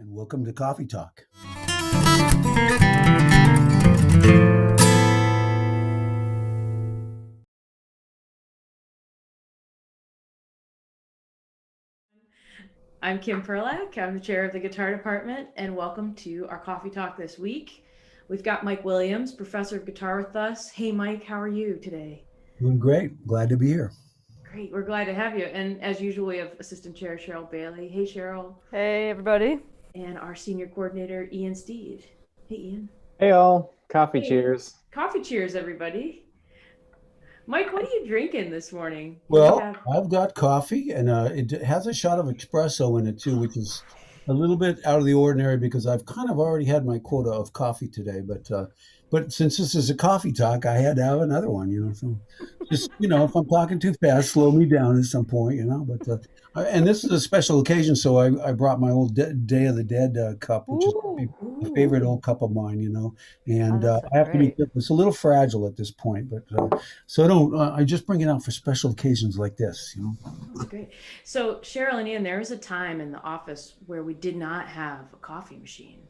and welcome to Coffee Talk. I'm Kim Perlak. I'm the chair of the guitar department, and welcome to our coffee talk this week. We've got Mike Williams, professor of guitar, with us. Hey, Mike, how are you today? Doing great. Glad to be here. Great, we're glad to have you. And as usual, we have assistant chair Cheryl Bailey. Hey, Cheryl. Hey, everybody. And our senior coordinator, Ian Steed. Hey, Ian. Hey all, coffee Hey, cheers. coffee cheers, everybody. Mike, what are you drinking this morning? What do you Well, have? I've got coffee, and it has a shot of espresso in it too, which is a little bit out of the ordinary because I've kind of already had my quota of coffee today. But since this is a coffee talk, I had to have another one. So just if I'm talking too fast, slow me down at some point. And this is a special occasion, so I brought my old Day of the Dead cup, which is Ooh, a favorite Ooh, old cup of mine. oh, And that I sounds have to be great. careful. It's a little fragile at this point, but. So I don't. I just bring it out for special occasions like this. that's great. So, Cheryl and Ian, there was a time in the office where we did not have a coffee machine.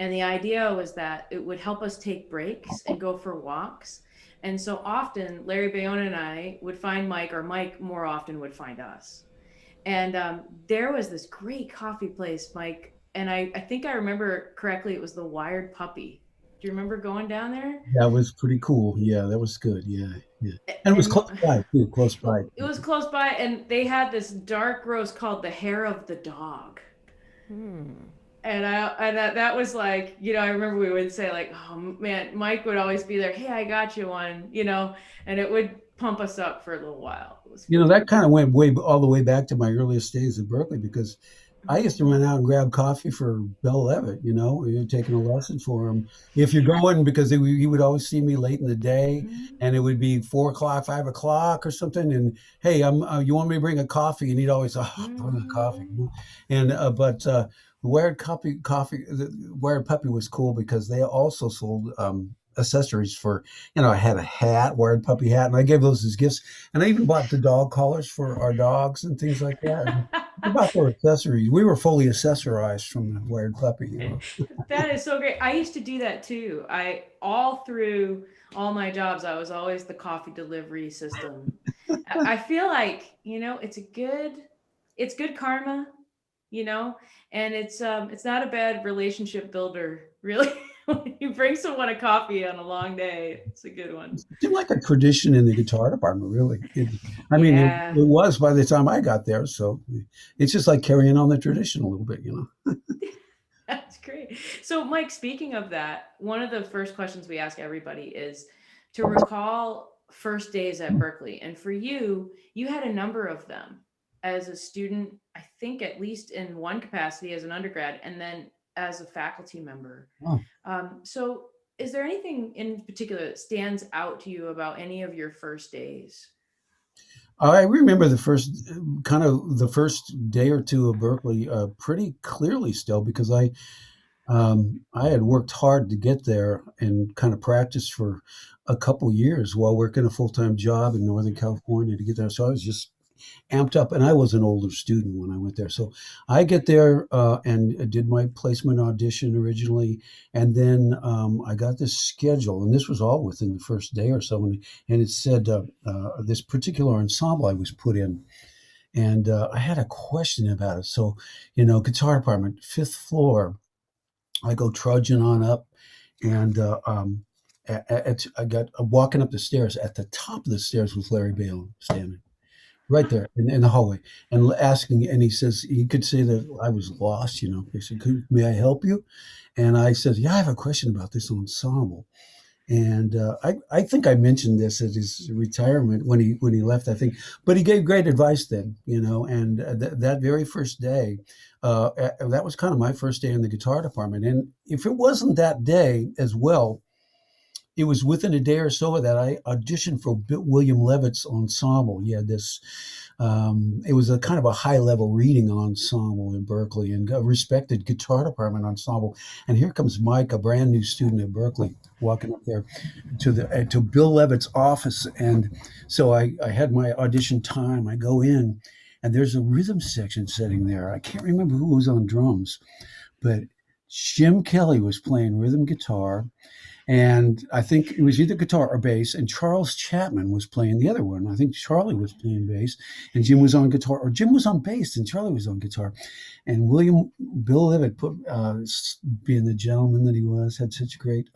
And the idea was that it would help us take breaks and go for walks. And so often, Larry Bayona and I would find Mike, or Mike more often would find us. And there was this great coffee place, Mike. And I think I remember correctly, it was the Wired Puppy. Do you remember going down there? That was pretty cool. Yeah, that was good. Yeah, yeah, and it was And close by too. Close by. it was close by, and they had this dark roast called the Hair of the Dog. Hmm. And that was like, I remember we would say like, oh man, Mike would always be there. Hey, I got you one, and it would pump us up for a little while. It was good. That kind of went way all the way back to my earliest days at Berklee because I used to run out and grab coffee for Bell Levitt. You're taking a lesson for him. If you're going, because he would always see me late in the day, and it would be 4 o'clock, 5 o'clock, or something. And hey, you want me to bring a coffee? And he'd always, bring a coffee. And but the Wired Puppy was cool because they also sold accessories for. I had a hat, Wired Puppy hat, and I gave those as gifts. And I even bought the dog collars for our dogs and things like that. About their accessories. We were fully accessorized from the Wired Puppy. That is so great. I used to do that too. I all through all my jobs, I was always the coffee delivery system. I feel like, it's good karma, you know, and it's not a bad relationship builder, really. When you bring someone a coffee on a long day, it's a good one. It seemed like a tradition in the guitar department, really. It Yeah. was by the time I got there. So it's just like carrying on the tradition a little bit. That's great. So, Mike, speaking of that, one of the first questions we ask everybody is to recall first days at Berklee. And for you, you had a number of them as a student, I think at least in one capacity as an undergrad, and then as a faculty member. Oh. So, is there anything in particular that stands out to you about any of your first days? I remember the first day or two of Berklee pretty clearly still because I had worked hard to get there and kind of practiced for a couple years while working a full time job in Northern California to get there. So I was just amped up, and I was an older student when I went there. So I get there and did my placement audition originally, and then I got this schedule, and this was all within the first day or so, and it said this particular ensemble I was put in. And I had a question about it. So, guitar department, fifth floor. I go trudging on up, and I'm walking up the stairs. At the top of the stairs was Larry Bale standing right there in the hallway and asking. And he says he could say that I was lost. He said, "May I help you?" And I said, "Yeah, I have a question about this ensemble." And I think I mentioned this at his retirement when he left, I think, but he gave great advice then, and that very first day, that was kind of my first day in the guitar department. And if it wasn't that day as well, it was within a day or so of that I auditioned for William Levitt's ensemble. He had this. It was a kind of a high level reading ensemble in Berklee and a respected guitar department ensemble. And here comes Mike, a brand new student at Berklee, walking up there to Bill Levitt's office. And so I had my audition time. I go in, and there's a rhythm section sitting there. I can't remember who was on drums, but Jim Kelly was playing rhythm guitar, and I think it was either guitar or bass, and Charles Chapman was playing the other one. I think Charlie was playing bass, and Jim was on guitar, or Jim was on bass, and Charlie was on guitar. And Bill Levitt, being the gentleman that he was, had such great,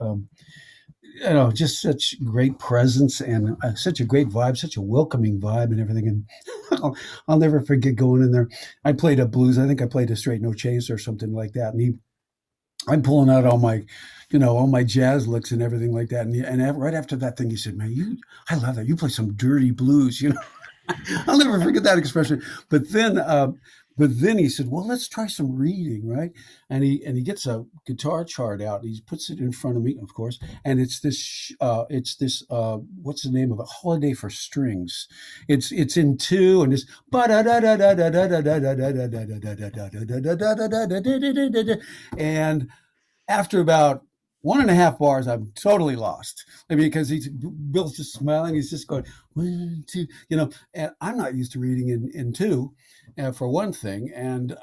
just such great presence and such a great vibe, such a welcoming vibe and everything. And I'll never forget going in there. I played a blues. I think I played a straight no chaser or something like that, and I'm pulling out all my jazz licks and everything like that. And right after that thing, he said, "Man, I love that. You play some dirty blues." I'll never forget that expression. But then, but then he said, "Well, let's try some reading, right?" And he gets a guitar chart out. He puts it in front of me, of course, and it's this what's the name of it? Holiday for Strings. It's in two, and it's and after about 1.5 bars, I'm totally lost. I mean, because Bill's just smiling. He's just going 1, 2, and I'm not used to reading in two, for one thing. And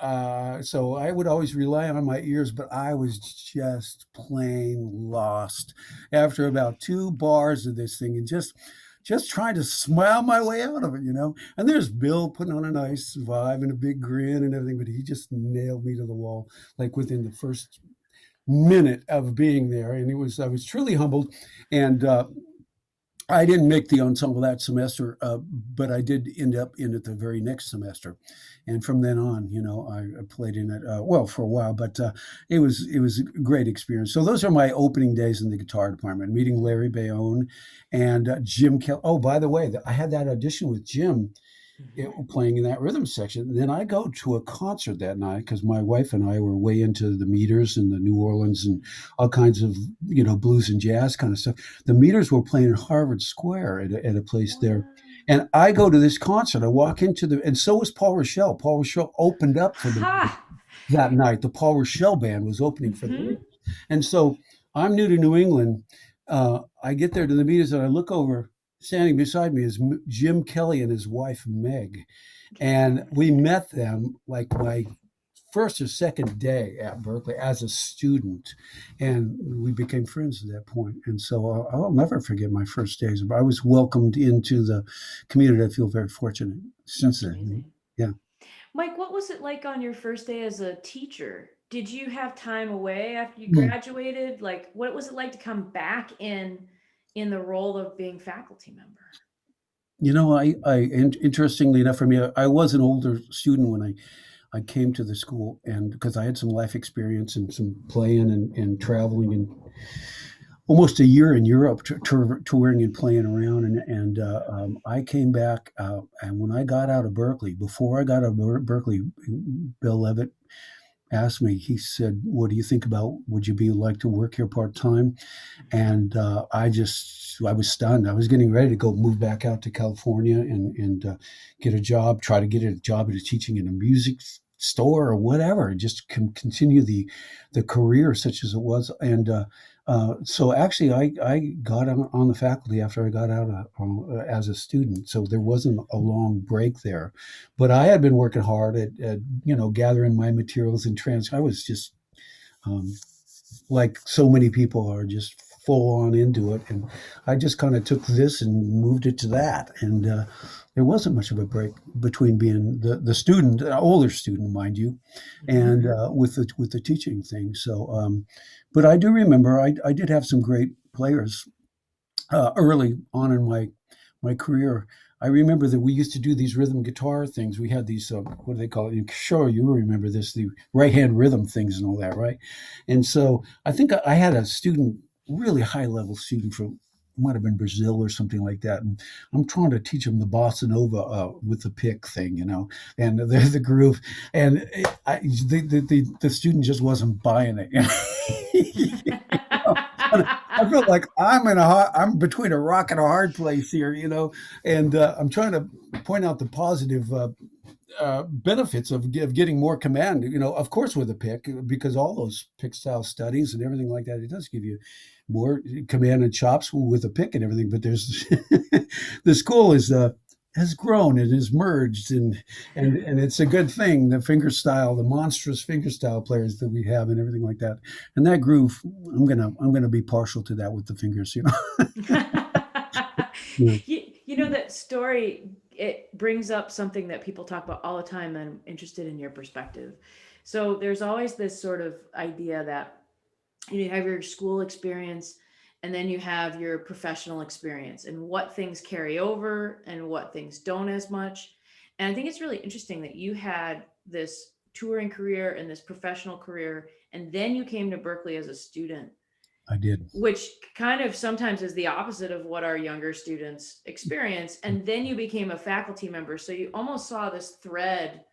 so I would always rely on my ears, but I was just plain lost after about 2 bars of this thing, and just trying to smile my way out of it. And there's Bill putting on a nice vibe and a big grin and everything, but he just nailed me to the wall, like within the first minute of being there. And I was truly humbled. And I didn't make the ensemble that semester, but I did end up in it the very next semester. And from then on, I played in it, for a while, but it was a great experience. So those are my opening days in the guitar department, meeting Larry Bayonne and Jim Kelly. Oh, by the way, I had that audition with Jim playing in that rhythm section. Then I go to a concert that night because my wife and I were way into the Meters and the New Orleans and all kinds of blues and jazz kind of stuff. The Meters were playing in Harvard Square at a place there, and I go to this concert. I walk and so was Paul Rochelle. Paul Rochelle opened up for that night. The Paul Rochelle band was opening for the Meters, and so I'm new to New England. I get there to the Meters and I look over. Standing beside me is Jim Kelly and his wife, Meg. And we met them like my first or second day at Berklee as a student. And we became friends at that point. And so I'll never forget my first days. I was welcomed into the community. I feel very fortunate since then. Yeah. Mike, what was it like on your first day as a teacher? Did you have time away after you graduated? Like, what was it like to come back in the role of being faculty member? Interestingly enough for me, I was an older student when I came to the school, and because I had some life experience and some playing and traveling and almost a year in Europe touring and playing around. And I came back, and when I got out of Berklee, before I got out of Berklee, Bill Levitt asked me, he said, "What do you think about, would you be like to work here part-time?" And I was stunned. I was getting ready to go move back out to California and get a job, try to get a job teaching in a music store or whatever, and just continue the career such as it was. And so actually I got on the faculty after I got out as a student. So there wasn't a long break there, but I had been working hard at gathering my materials and I was just like so many people are, just full on into it. And I just kind of took this and moved it to that. And there wasn't much of a break between being the student, older student, mind you, and with the teaching thing. So, but I do remember I did have some great players early on in my career. I remember that we used to do these rhythm guitar things. We had these, what do they call it? Sure, you remember this, the right hand rhythm things and all that, right? And so I think I had a student, really high level student from, might have been Brazil or something like that. And I'm trying to teach him the bossa nova with the pick thing, and the groove. And the student just wasn't buying it. I feel like I'm between a rock and a hard place here, and I'm trying to point out the positive benefits of getting more command, of course, with a pick, because all those pick style studies and everything like that, it does give you more command and chops with a pick and everything. But there's the school is has grown and has merged, and it's a good thing. The finger style, the monstrous finger style players that we have, and everything like that, and that groove. I'm gonna be partial to that with the fingers, you know. Yeah, You know that story, it brings up something that people talk about all the time, and I'm interested in your perspective. So there's always this sort of idea that you have your school experience and then you have your professional experience and what things carry over and what things don't as much. And I think it's really interesting that you had this touring career and this professional career, and then you came to Berklee as a student, I did. which kind of sometimes is the opposite of what our younger students experience. And then you became a faculty member. So you almost saw this thread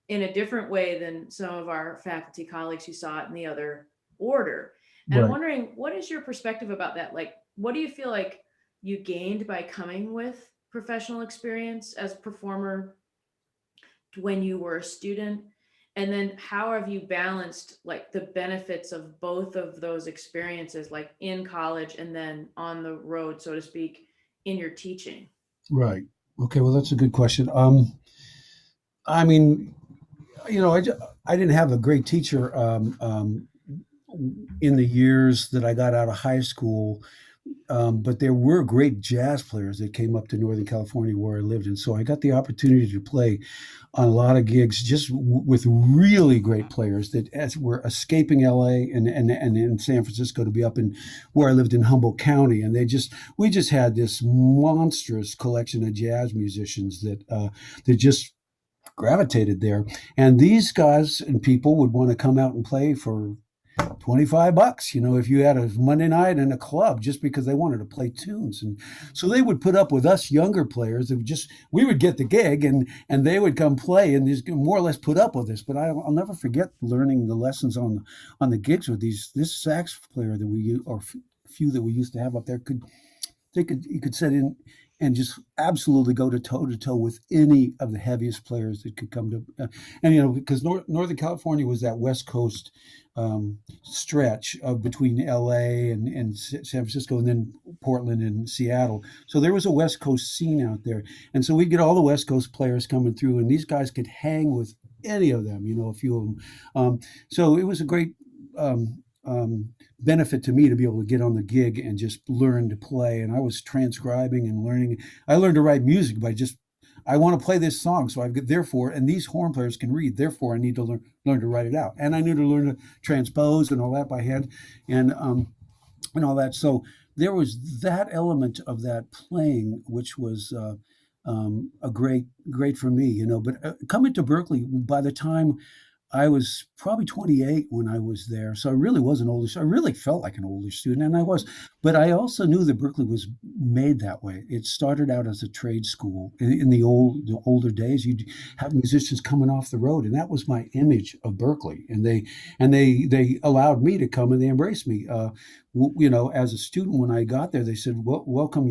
in a different way than some of our faculty colleagues who saw it in the other order. And I'm Right. wondering, what is your perspective about that? Like, what do you feel like you gained by coming with professional experience as a performer when you were a student? And then how have you balanced like the benefits of both of those experiences, like in college and then on the road, so to speak, in your teaching? Right. Okay. Well, that's a good question. I mean, I didn't have a great teacher in the years that I got out of high school. But there were great jazz players that came up to Northern California where I lived. And so I got the opportunity to play on a lot of gigs just with really great players that as were escaping LA and in San Francisco to be up in where I lived in Humboldt County. And we just had this monstrous collection of jazz musicians that just gravitated there. And these guys and people would want to come out and play for $25, if you had a Monday night in a club, just because they wanted to play tunes. And so they would put up with us younger players that we would get the gig and they would come play and just more or less put up with us. But I'll never forget learning the lessons on the gigs with this sax player that or few that we used to have up there you could sit in and just absolutely go to toe with any of the heaviest players that could come to, and because Northern California was that West Coast stretch of between L.A. and San Francisco, and then Portland and Seattle. So there was a West Coast scene out there, and so we'd get all the West Coast players coming through, and these guys could hang with any of them, a few of them. So it was a great benefit to me to be able to get on the gig and just learn to play. And I was transcribing and learning. I learned to write music by just I want to play this song, so I've got therefore, and these horn players can read. Therefore, I need to learn to write it out, and I knew to learn to transpose and all that by hand, and all that. So there was that element of that playing, which was a great for me, But coming to Berklee, by the time I was probably 28 when I was there, so I really was an older. I really felt like an older student, and I was. But I also knew that Berklee was made that way. It started out as a trade school in the older days. You'd have musicians coming off the road, and that was my image of Berklee. And they allowed me to come, and they embraced me. As a student when I got there, they said, "Well, welcome."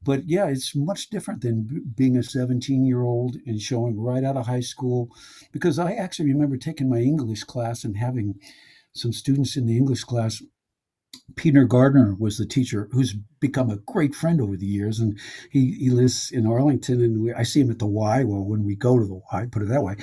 But yeah, it's much different than being a 17-year-old and showing right out of high school, because I actually remember taking my English class and having some students in the English class. Peter Gardner was the teacher, who's become a great friend over the years, and he lives in Arlington, and I see him at the Y. Well, when we go to the Y, put it that way.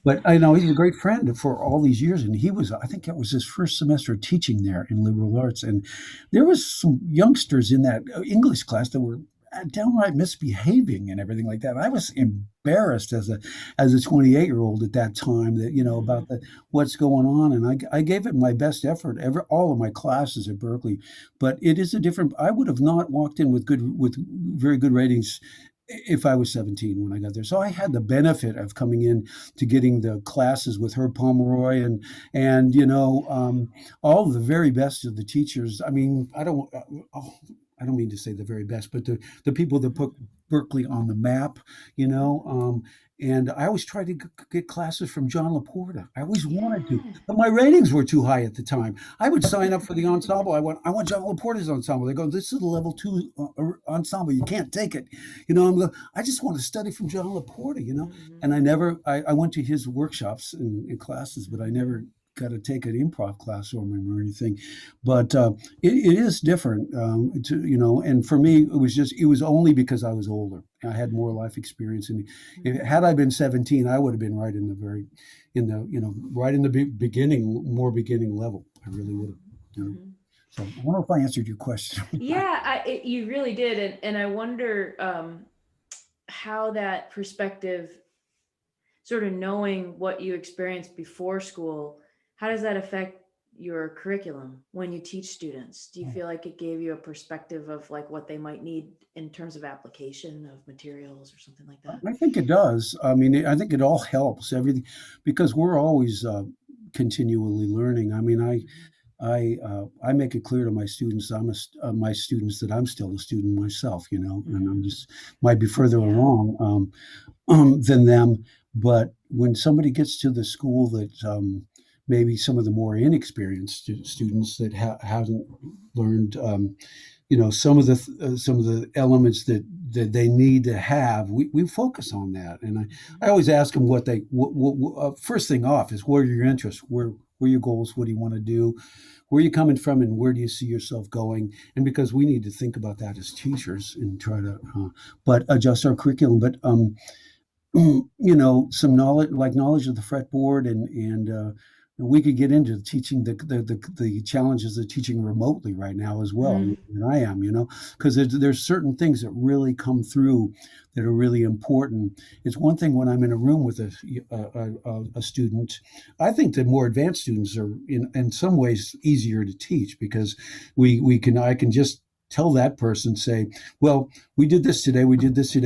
But I know he's a great friend for all these years, and I think it was his first semester teaching there in liberal arts, and there was some youngsters in that English class that were downright misbehaving and everything like that. I was embarrassed as a 28-year-old at that time that about what's going on, and I gave it my best effort all of my classes at Berklee. But it is a different. I would have not walked in with very good ratings if I was 17 when I got there. So I had the benefit of coming in to getting the classes with Herb Pomeroy and all of the very best of the teachers. I mean, I don't mean to say the very best, but the people that put Berklee on the map, and I always tried to get classes from John Laporta. I always wanted to, Yeah. but my ratings were too high at the time. I would sign up for the ensemble. I want John Laporta's ensemble. They go, "This is a level 2 ensemble. You can't take it." I just want to study from John Laporta, Mhm. And I went to his workshops and classes, but I never got to take an improv class or anything, but it is different, and for me, it was only because I was older. I had more life experience, and had I been 17, I would have been right in the right in the beginning, more beginning level. I really would have. So I don't know if I answered your question. Yeah, you really did, and I wonder how that perspective, sort of knowing what you experienced before school, how does that affect your curriculum when you teach students? Do you feel like it gave you a perspective of like what they might need in terms of application of materials or something like that? I think it does. I mean, I think it all helps everything because we're always continually learning. I mean, I make it clear to my students, my students that I'm still a student myself, and I'm just might be further along than them. But when somebody gets to the school that maybe some of the more inexperienced students that haven't learned, some of the elements that they need to have, we focus on that. And I always ask them first thing off is, what are your interests? Where are your goals? What do you want to do? Where are you coming from, and where do you see yourself going? And because we need to think about that as teachers and try to, but adjust our curriculum. But some knowledge of the fretboard, and we could get into teaching the challenges of teaching remotely right now as well. And I am, because there's certain things that really come through that are really important. It's one thing when I'm in a room with a student. I think the more advanced students are in some ways easier to teach because I can just tell that person, say, well, we did this today,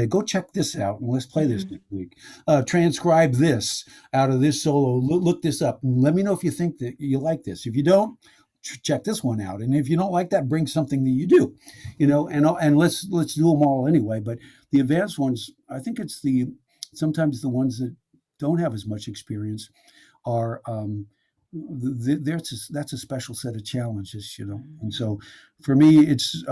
go check this out and let's play this next week. Transcribe this out of this solo, look this up and let me know if you think that you like this. If you don't, check this one out, and if you don't like that, bring something that you do, and let's do them all anyway. But the advanced ones, I think it's sometimes the ones that don't have as much experience are that's a special set of challenges, and so for me it's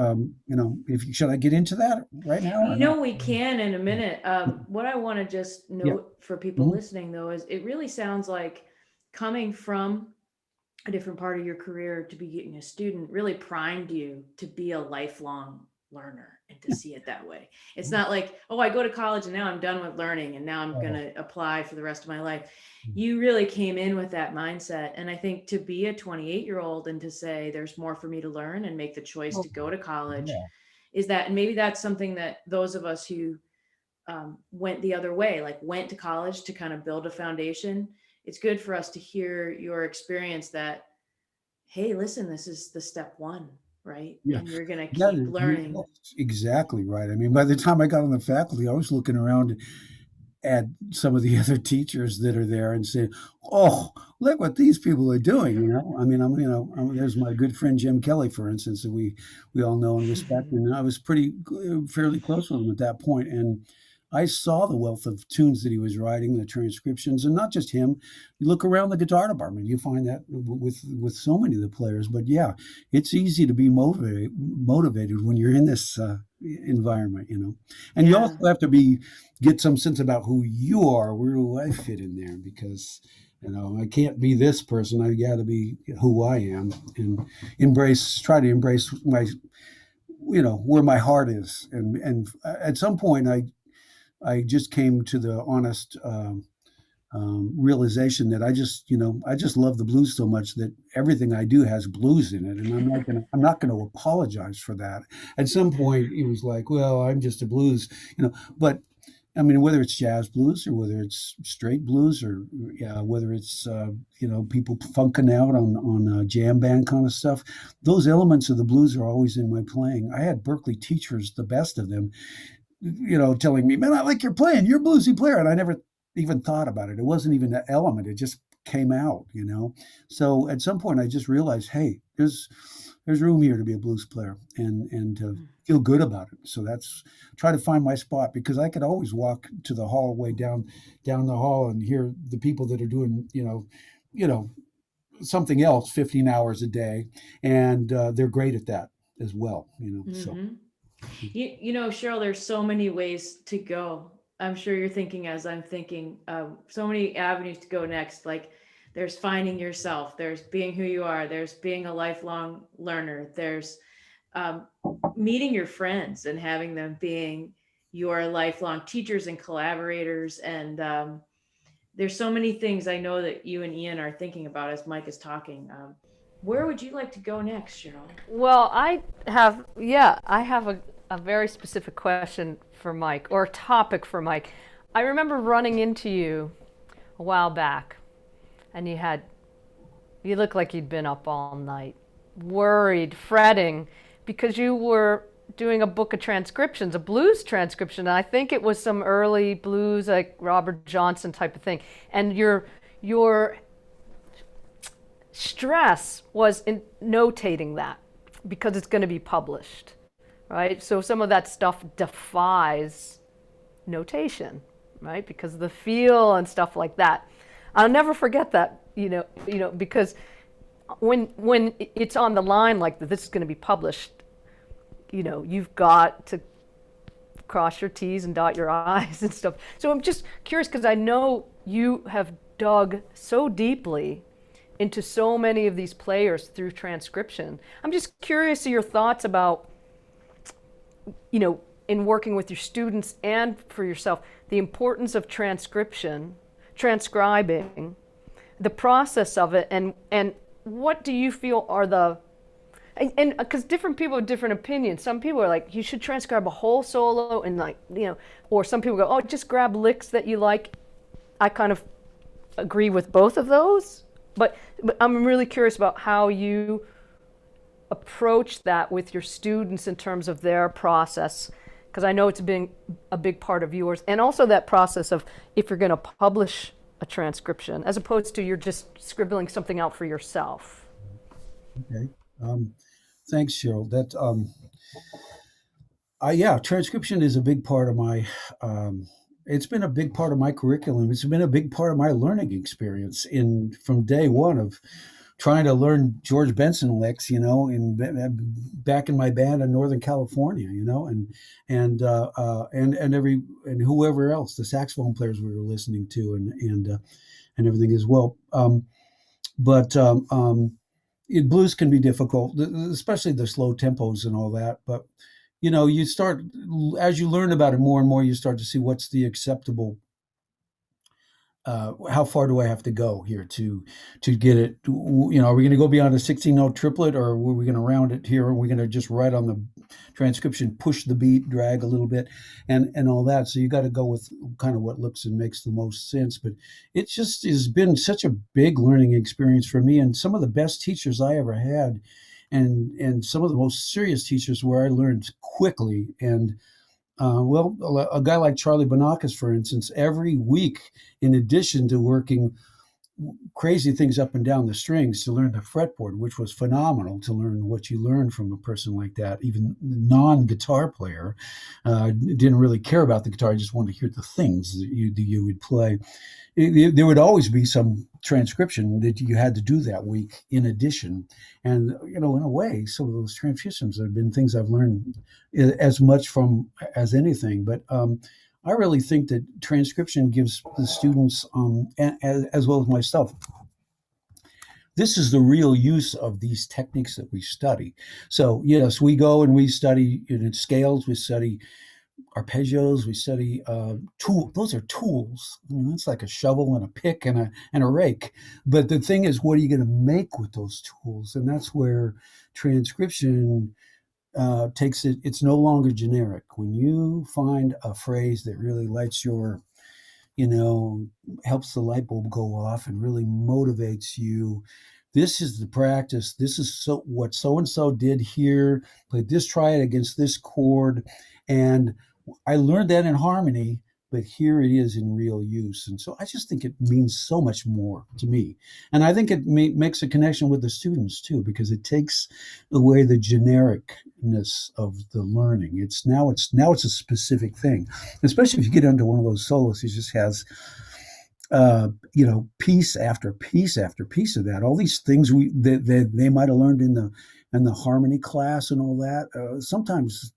should I get into that right now? We can in a minute. What I want to just note for people listening though is it really sounds like coming from a different part of your career to being a student really primed you to be a lifelong learner and to see it that way. It's not like, oh, I go to college and now I'm done with learning and now I'm going to apply for the rest of my life. You really came in with that mindset. And I think to be a 28-year-old and to say there's more for me to learn and make the choice to go to college is that, and maybe that's something that those of us who went the other way, like went to college to kind of build a foundation, it's good for us to hear your experience that, hey, listen, this is the step one, right? Yeah. And you're going to keep learning. That's exactly right. I mean, by the time I got on the faculty, I was looking around at some of the other teachers that are there and saying, oh, look what these people are doing. I mean, there's my good friend Jim Kelly, for instance, that we all know and respect. And I was fairly close with him at that point. And I saw the wealth of tunes that he was writing, the transcriptions, and not just him. You look around the guitar department, you find that with so many of the players. But yeah, it's easy to be motivated when you're in this environment, And you also have to get some sense about who you are. Where do I fit in there? Because I can't be this person. I got to be who I am and try to embrace my, where my heart is. And at some point, I just came to the honest realization that I just love the blues so much that everything I do has blues in it, and I'm not gonna apologize for that. At some point, it was like, well, I'm just a blues, But I mean, whether it's jazz blues or whether it's straight blues or whether it's people funking out on jam band kind of stuff, those elements of the blues are always in my playing. I had Berklee teachers, the best of them, telling me, man, I like your playing, you're a bluesy player. And I never even thought about it. It wasn't even an element. It just came out, So at some point I just realized, hey, there's room here to be a blues player and to feel good about it. So that's try to find my spot, because I could always walk to the hallway down the hall and hear the people that are doing, something else 15 hours a day. And they're great at that as well, so. Cheryl, there's so many ways to go. I'm sure you're thinking as I'm thinking, so many avenues to go next. Like there's finding yourself, there's being who you are, there's being a lifelong learner, there's um, meeting your friends and having them being your lifelong teachers and collaborators. And there's so many things I know that you and Ian are thinking about as Mike is talking. Where would you like to go next, Cheryl? Well, I have a very specific question for Mike, or a topic for Mike. I remember running into you a while back, and you looked like you'd been up all night, worried, fretting, because you were doing a book of transcriptions, a blues transcription. And I think it was some early blues, like Robert Johnson type of thing. And your stress was in notating that because it's going to be published, right? So some of that stuff defies notation, right? Because of the feel and stuff like that. I'll never forget that, because when it's on the line like that, this is going to be published, you've got to cross your T's and dot your I's and stuff. So I'm just curious because I know you have dug so deeply into so many of these players through transcription. I'm just curious of your thoughts about, in working with your students and for yourself, the importance of transcription, transcribing, the process of it, and what do you feel are the, and because different people have different opinions. Some people are like, you should transcribe a whole solo and or some people go, oh, just grab licks that you like. I kind of agree with both of those, but I'm really curious about how you approach that with your students in terms of their process, because I know it's been a big part of yours, and also that process of if you're going to publish a transcription as opposed to you're just scribbling something out for yourself. Okay. Thanks, Cheryl. Transcription is a big part of my. It's been a big part of my curriculum. It's been a big part of my learning experience from day one of trying to learn George Benson licks, back in my band in Northern California, and whoever else, the saxophone players we were listening to, and everything as well. Blues can be difficult, especially the slow tempos and all that. But you start, as you learn about it more and more, you start to see what's the acceptable. How far do I have to go here to get it? Are we going to go beyond a 16-note triplet, or are we going to round it here? Are we going to just write on the transcription, push the beat, drag a little bit, and all that? So you got to go with kind of what looks and makes the most sense. But it just has been such a big learning experience for me, and some of the best teachers I ever had, and some of the most serious teachers where I learned quickly. And a guy like Charlie Bonakis, for instance, every week, in addition to working crazy things up and down the strings to learn the fretboard, which was phenomenal to learn what you learn from a person like that. Even non-guitar player didn't really care about the guitar, just wanted to hear the things that you would play. There would always be some transcription that you had to do that week in addition. And, in a way, some of those transcriptions have been things I've learned as much from as anything. But I really think that transcription gives the students, as well as myself, this is the real use of these techniques that we study. So, yes, we go and we study in scales, we study arpeggios, we study those are tools. It's like a shovel and a pick and a rake. But the thing is, what are you going to make with those tools? And that's where transcription takes it. It's no longer generic. When you find a phrase that really lights your, helps the light bulb go off and really motivates you. This is the practice. This is what so-and-so did here. Try it against this chord. And I learned that in harmony, but here it is in real use. And so I just think it means so much more to me. And I think it makes a connection with the students too, because it takes away the genericness of the learning. It's now it's a specific thing, especially if you get into one of those solos. It just has, piece after piece after piece of that. All these things they might have learned in the harmony class and all that. Sometimes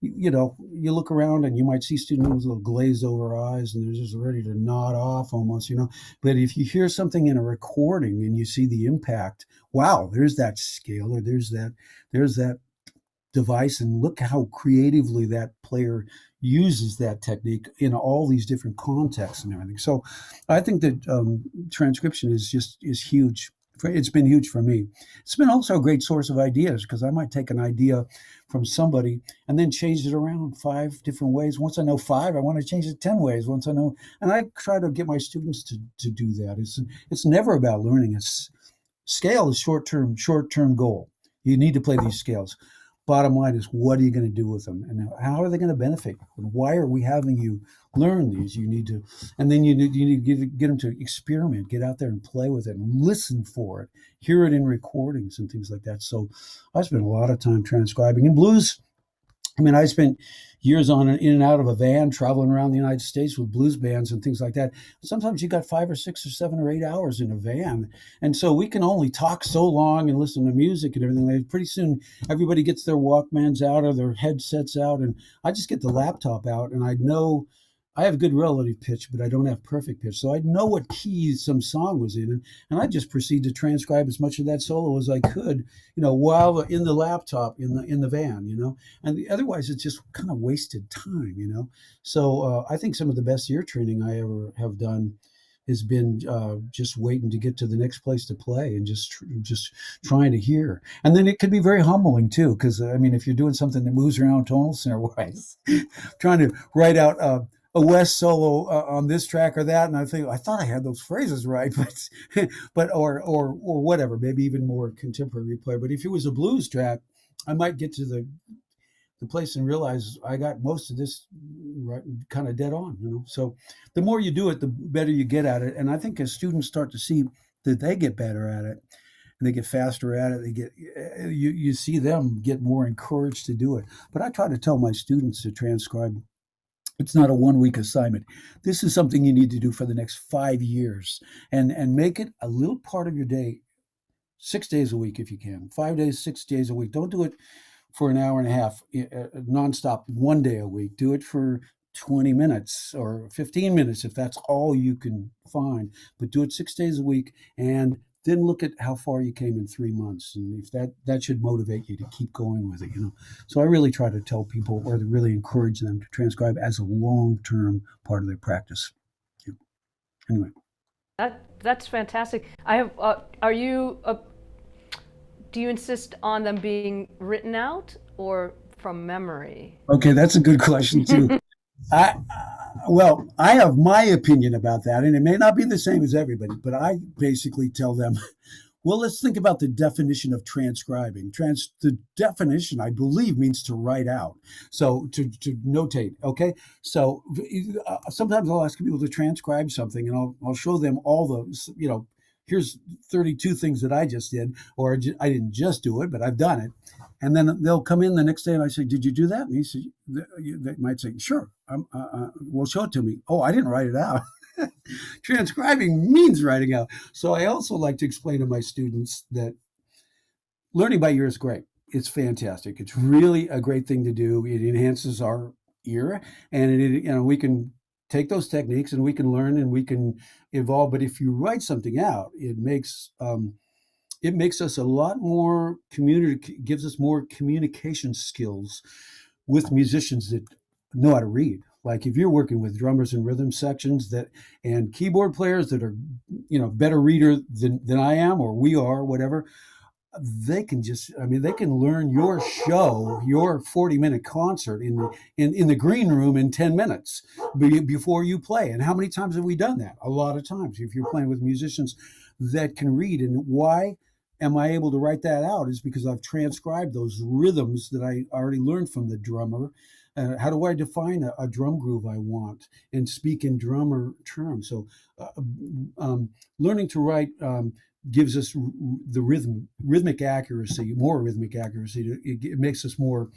you know, you look around and you might see students with little glazed over eyes and they're just ready to nod off almost, you know. But if you hear something in a recording and you see the impact, wow, there's that scale, or there's that device, and look how creatively that player uses that technique in all these different contexts and everything. So I think that transcription is huge. It's been huge for me. It's been also a great source of ideas, because I might take an idea from somebody and then change it around 5 different ways. Once I know five, I want to change it 10 ways. Once I know, and I try to get my students to do that. It's never about learning. It's scale is short term goal. You need to play these scales. Bottom line is, what are you going to do with them, and how are they going to benefit you? And why are we having you learn these? You need to, and then you need to get them to experiment, get out there and play with it, and listen for it, hear it in recordings and things like that. So I spent a lot of time transcribing. In blues, I mean, I spent years on in and out of a van traveling around the United States with blues bands and things like that. Sometimes you got 5 or 6 or 7 or 8 hours in a van. And so we can only talk so long and listen to music and everything. Like, pretty soon everybody gets their Walkmans out or their headsets out, and I just get the laptop out, and I know I have good relative pitch, but I don't have perfect pitch. So I know what key some song was in, and I just proceed to transcribe as much of that solo as I could, you know, while in the laptop in the van, you know. And otherwise, it's just kind of wasted time, you know. So I think some of the best ear training I ever have done has been just waiting to get to the next place to play, and just trying to hear. And then it could be very humbling too, because I mean, if you're doing something that moves around tonal center wise, trying to write out a West solo on this track or that, and I think I thought I had those phrases right, but or whatever, maybe even more contemporary play. But if it was a blues track, I might get to the place and realize I got most of this right, kind of dead on, you know. So the more you do it, the better you get at it. And I think as students start to see that they get better at it, and they get faster at it, they get you see them get more encouraged to do it. But I try to tell my students to transcribe. It's not a 1 week assignment. This is something you need to do for the next 5 years, and make it a little part of your day, 6 days a week if you can, 5 days, 6 days a week. Don't do it for an hour and a half nonstop 1 day a week. Do it for 20 minutes or 15 minutes if that's all you can find, but do it 6 days a week, and then look at how far you came in 3 months, and if that should motivate you to keep going with it, you know. So I really try to tell people, or to really encourage them, to transcribe as a long-term part of their practice. Yeah. Anyway. That's fantastic. I have. Are you? Do you insist on them being written out or from memory? Okay, that's a good question too. I well, I have my opinion about that, and it may not be the same as everybody, but I basically tell them, well, let's think about the definition of transcribing. The definition, I believe, means to write out. So to notate, okay? So sometimes I'll ask people to transcribe something, and I'll show them all the, you know, here's 32 things that I just did, or I didn't just do it, but I've done it. And then they'll come in the next day and I say, did you do that? And he said, they might say, sure. Well, show it to me. Oh, I didn't write it out. Transcribing means writing out. So I also like to explain to my students that learning by ear is great. It's fantastic. It's really a great thing to do. It enhances our ear, and we can take those techniques and we can learn and we can evolve. But if you write something out, it makes us a lot more gives us more communication skills with musicians that know how to read. Like if you're working with drummers and rhythm sections and keyboard players that are, you know, better reader than I am, or we are, whatever, they can learn your show, your 40-minute concert in the green room in 10 minutes before you play. And how many times have we done that? A lot of times. If you're playing with musicians that can read. And why am I able to write that out is because I've transcribed those rhythms that I already learned from the drummer. How do I define a drum groove I want and speak in drummer terms? So learning to write gives us the rhythmic accuracy, more rhythmic accuracy. It makes us more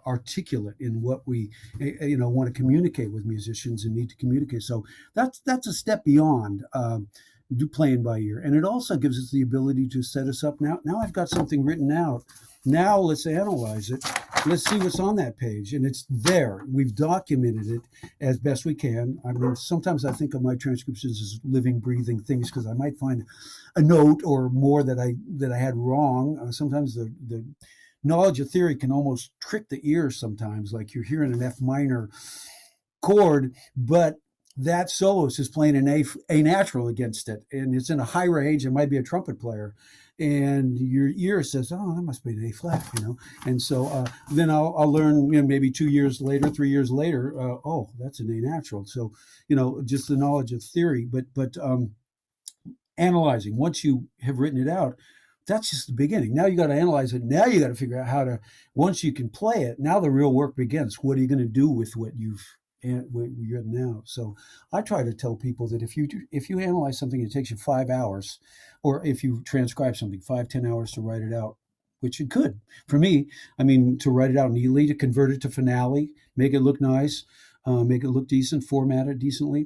articulate in what we, want to communicate with musicians and need to communicate. So that's a step beyond. do playing by ear. And it also gives us the ability to set us up. Now I've got something written out. Now let's analyze it. Let's see what's on that page. And it's there. We've documented it as best we can. I mean, sometimes I think of my transcriptions as living, breathing things, because I might find a note or more that I had wrong. Sometimes the knowledge of theory can almost trick the ear sometimes, like you're hearing an F minor chord, but that soloist is playing an A natural against it, and it's in a high range. It might be a trumpet player, and your ear says, "Oh, that must be an A flat," And so then I'll learn, maybe 2 years later, 3 years later, oh, that's an A natural. So just the knowledge of theory, but analyzing once you have written it out. That's just the beginning. Now you got to analyze it. Now you got to figure out how to. Once you can play it, now the real work begins. What are you going to do with what you've written out? So I try to tell people that if you analyze something, it takes you 5 hours, or if you transcribe something, 5-10 hours to write it out, which it could. For me, I mean, to write it out neatly, to convert it to finale, make it look nice, make it look decent, format it decently.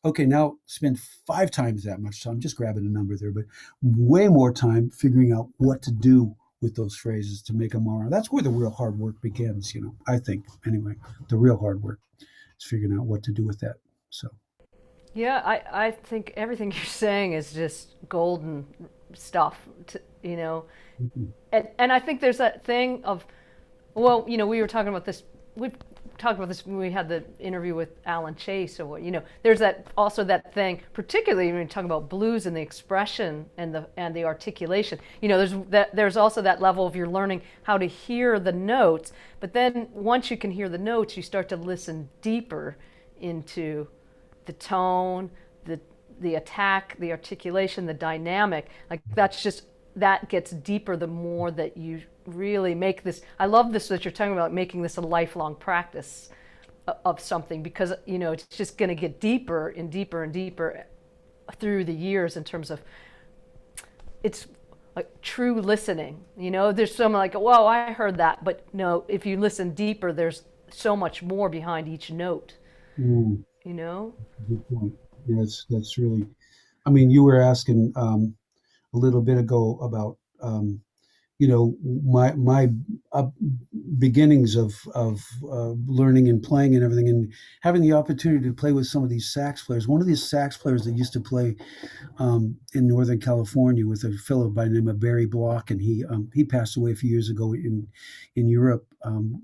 Okay, now spend 5 times that much time, just grabbing a number there, but way more time figuring out what to do with those phrases to make them more. That's where the real hard work begins, I think, anyway. The real hard work is figuring out what to do with that. So, Yeah, I think everything you're saying is just golden stuff, mhm. And I think there's that thing of, well, we were talking about this. We've talked about this when we had the interview with Alan Chase, or what. There's that thing, particularly when you talk about blues and the expression and the articulation. There's also that level of you're learning how to hear the notes, but then once you can hear the notes, you start to listen deeper into the tone, the attack, the articulation, the dynamic. Like that gets deeper the more that you really make this. I love this that you're talking about, making this a lifelong practice of something, because it's just going to get deeper and deeper and deeper through the years, in terms of it's like true listening. There's some like, whoa, I heard that, but no, if you listen deeper, there's so much more behind each note. Mm, You know? good point. Yes, that's really. I mean, you were asking a little bit ago about my beginnings of learning and playing and everything, and having the opportunity to play with some of these sax players. One of these sax players that used to play in Northern California with a fellow by the name of Barry Block, and he passed away a few years ago in Europe.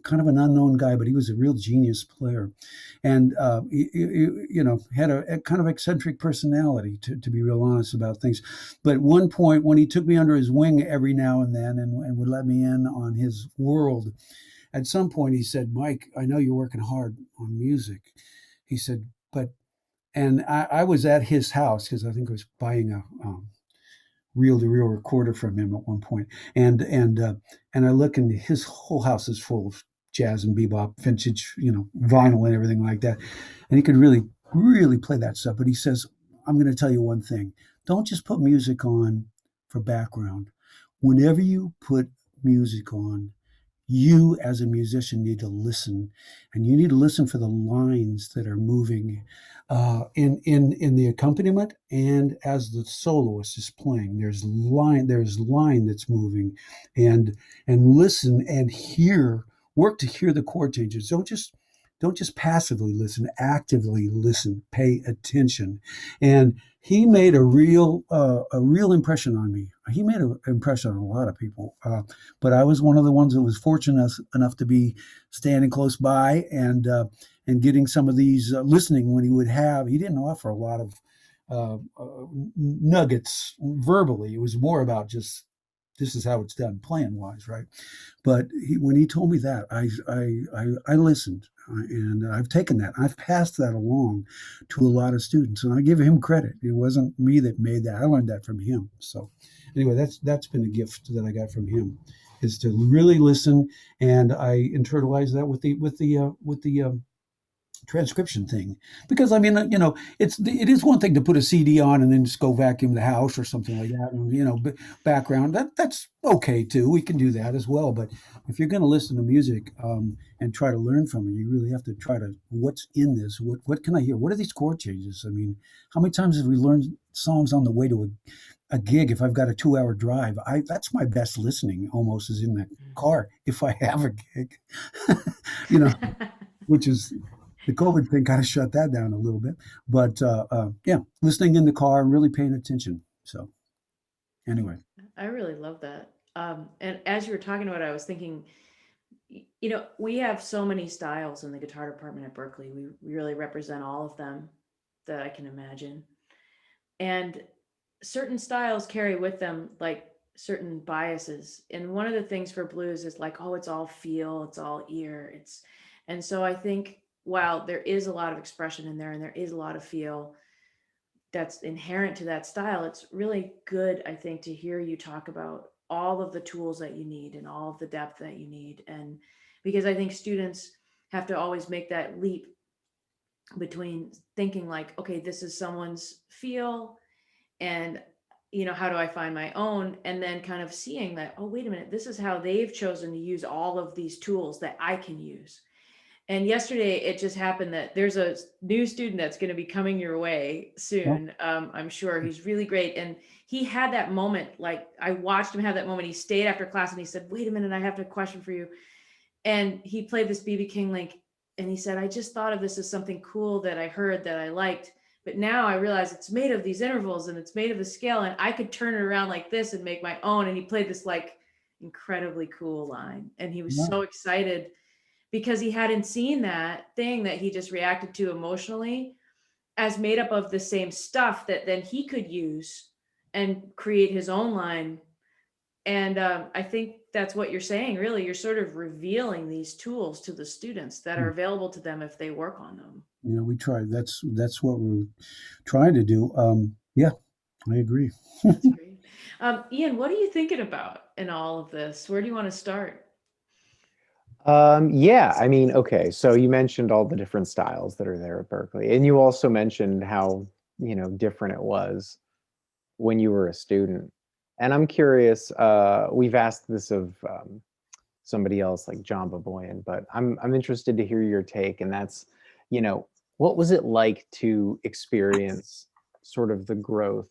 Kind of an unknown guy, but he was a real genius player, and had a kind of eccentric personality, to be real honest about things. But at one point, when he took me under his wing every now and then, and would let me in on his world, at some point he said, "Mike, I know you're working hard on music." He said, and I was at his house, because I think I was buying a reel-to-reel recorder from him at one point, and I look, and his whole house is full of jazz and bebop, vintage, vinyl and everything like that, and he could really, really play that stuff. But he says, "I'm going to tell you one thing: don't just put music on for background. Whenever you put music on, you as a musician need to listen, and you need to listen for the lines that are moving in the accompaniment, and as the soloist is playing, there's line that's moving, and listen and work to hear the chord changes. Don't just passively listen, actively listen, pay attention." And he made a real impression on me. He made an impression on a lot of people, but I was one of the ones that was fortunate enough to be standing close by, and getting some of these listening when he didn't offer a lot of nuggets verbally. It was more about just, this is how it's done playing wise, right? But when he told me that, I listened, and I've taken that. I've passed that along to a lot of students, and I give him credit. It wasn't me that made that. I learned that from him. So anyway, that's been a gift that I got from him, is to really listen, and I internalize that with the transcription thing, because I mean, it is one thing to put a CD on and then just go vacuum the house or something like that, and background, that's okay too. We can do that as well. But if you're going to listen to music, and try to learn from it, you really have to try to, what's in this, what can I hear, what are these chord changes? I mean, how many times have we learned songs on the way to a gig? If I've got a 2 hour drive, I that's my best listening, almost, is in the car if I have a gig. you know which is, the COVID thing kind of shut that down a little bit. But yeah, listening in the car and really paying attention. So anyway, I really love that. And as you were talking about it, I was thinking, we have so many styles in the guitar department at Berklee. We really represent all of them that I can imagine. And certain styles carry with them like certain biases. And one of the things for blues is like, oh, it's all feel, it's all ear. And so I think while there is a lot of expression in there and there is a lot of feel that's inherent to that style, it's really good, I think, to hear you talk about all of the tools that you need and all of the depth that you need. And because I think students have to always make that leap between thinking like, okay, this is someone's feel, and how do I find my own, and then kind of seeing that, oh, wait a minute, this is how they've chosen to use all of these tools that I can use. And yesterday it just happened that there's a new student that's going to be coming your way well, soon. I'm sure he's really great. And he had that moment, like I watched him have that moment. He stayed after class and he said, wait a minute, I have a question for you. And he played this BB King link and he said, I just thought of this as something cool that I heard that I liked. But now I realize it's made of these intervals and it's made of the scale, and I could turn it around like this and make my own. And he played this like incredibly cool line. And he was yeah, so excited because he hadn't seen that thing that he just reacted to emotionally as made up of the same stuff that then he could use and create his own line. And I think that's what you're saying, really. You're sort of revealing these tools to the students that are available to them if they work on them. we try. That's what we're trying to do. Yeah, I agree. That's great. Ian, what are you thinking about in all of this? Where do you want to start? Yeah, I mean, okay, so you mentioned all the different styles that are there at Berklee, and you also mentioned how, different it was when you were a student. And I'm curious, we've asked this of somebody else like John Baboyan, but I'm interested to hear your take, and that's, what was it like to experience sort of the growth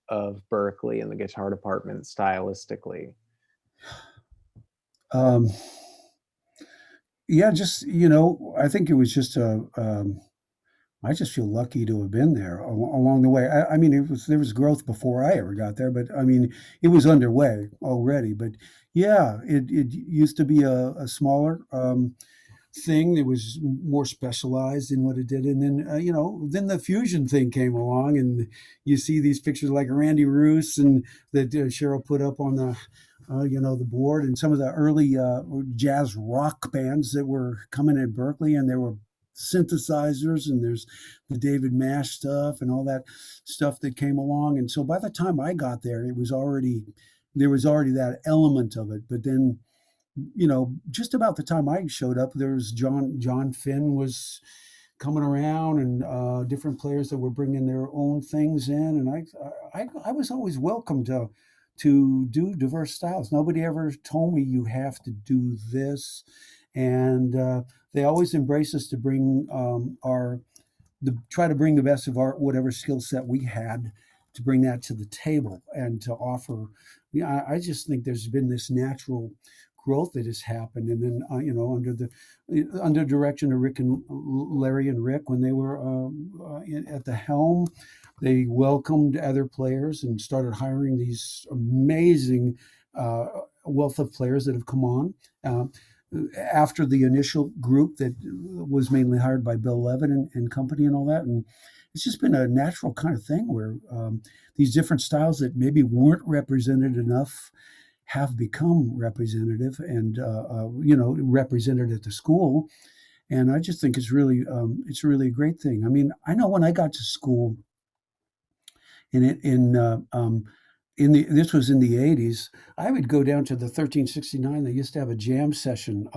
of Berklee and the guitar department stylistically? Um, yeah, just I think it was just I just feel lucky to have been there along the way. I mean, there was growth before I ever got there, but I mean, it was underway already. But yeah, it used to be a smaller thing that was more specialized in what it did, and then then the fusion thing came along, and you see these pictures like Randy Roos and that Cheryl put up on the board, and some of the early jazz rock bands that were coming at Berklee, and there were synthesizers, and there's the David Mash stuff and all that stuff that came along. And so by the time I got there, there was already that element of it. But then, just about the time I showed up, there was John Finn was coming around, and different players that were bringing their own things in, and I was always welcome to do diverse styles. Nobody ever told me you have to do this, and they always embrace us to bring try to bring the best of our whatever skill set we had, to bring that to the table and to offer. Yeah, I just think there's been this natural growth that has happened, and then under direction of Rick and Larry and Rick, when they were at the helm, they welcomed other players and started hiring these amazing wealth of players that have come on. After the initial group that was mainly hired by Bill Levin and company and all that. And it's just been a natural kind of thing where these different styles that maybe weren't represented enough have become representative and, represented at the school. And I just think it's really a great thing. I mean, I know when I got to school, this was in the 80s. I would go down to the 1369. They used to have a jam session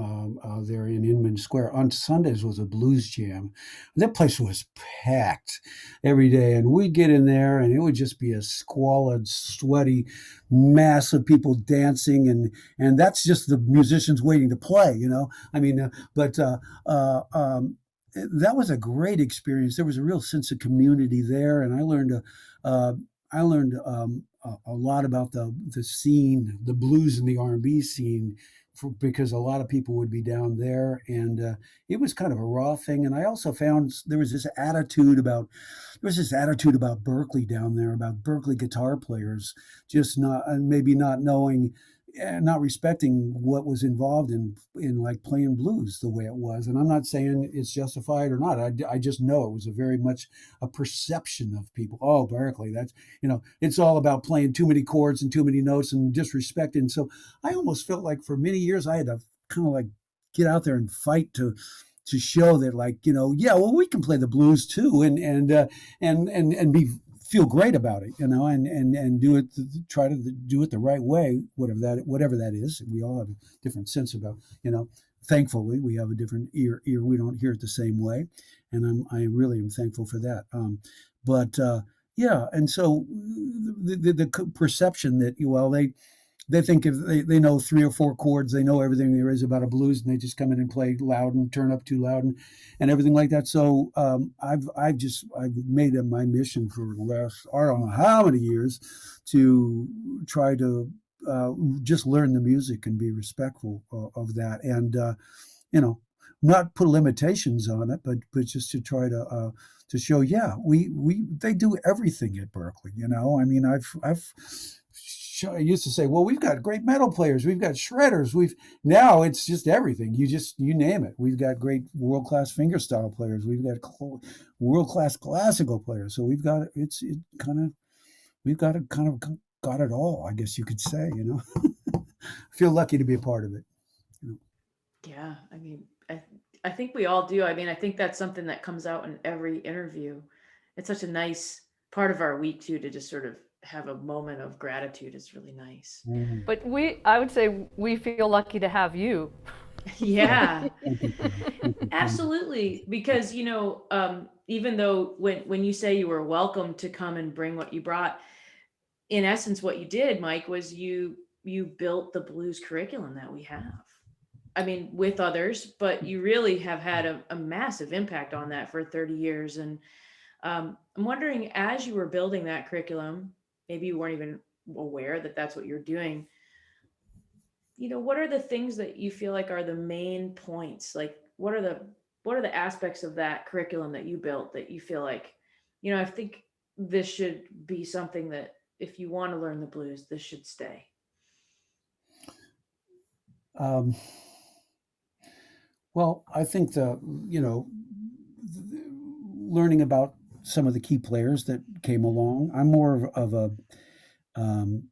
there in Inman Square. On Sundays was a blues jam. That place was packed every day. And we'd get in there and it would just be a squalid, sweaty mass of people dancing. And that's just the musicians waiting to play, you know? I mean, that was a great experience. There was a real sense of community there. And I learned a lot about the scene, the blues and the R&B scene, because a lot of people would be down there, and it was kind of a raw thing. And I also found there was this attitude about Berklee down there, about Berklee guitar players, just not maybe not knowing, not respecting what was involved in like playing blues the way it was. And I'm not saying it's justified or not. I just know it was a very much a perception of people. Oh, Berklee, that's, it's all about playing too many chords and too many notes and disrespecting. So I almost felt like for many years I had to kind of like get out there and fight to show that, like, yeah, well, we can play the blues too, and feel great about it, and do it, try to do it the right way, whatever that is. We all have a different sense about, thankfully we have a different ear. We don't hear it the same way. And I really am thankful for that. But yeah. And so the perception that, well, they think if they know 3 or 4 chords, they know everything there is about a blues, and they just come in and play loud and turn up too loud and everything like that. So I've made it my mission for the last, I don't know how many years, to try to just learn the music and be respectful of that, and not put limitations on it, but just to try to show, yeah, they do everything at Berklee. I mean, I used to say, well, we've got great metal players, we've got shredders, now it's just everything. You name it. We've got great world-class fingerstyle players, we've got world-class classical players. So we've got got it all, I guess you could say. I feel lucky to be a part of it. Yeah, I mean, I think we all do. I mean, I think that's something that comes out in every interview. It's such a nice part of our week too, to just sort of have a moment of gratitude. It's really nice. Mm-hmm. But I would say we feel lucky to have you. Yeah, absolutely. Because, even though when you say you were welcome to come and bring what you brought, in essence, what you did, Mike, was you built the blues curriculum that we have. I mean, with others, but you really have had a massive impact on that for 30 years. And I'm wondering, as you were building that curriculum, maybe you weren't even aware that that's what you're doing. What are the things that you feel like are the main points? Like, what are the aspects of that curriculum that you built that you feel like, I think this should be something that if you want to learn the blues, this should stay? Well, I think learning about some of the key players that came along. I'm more of a, I'm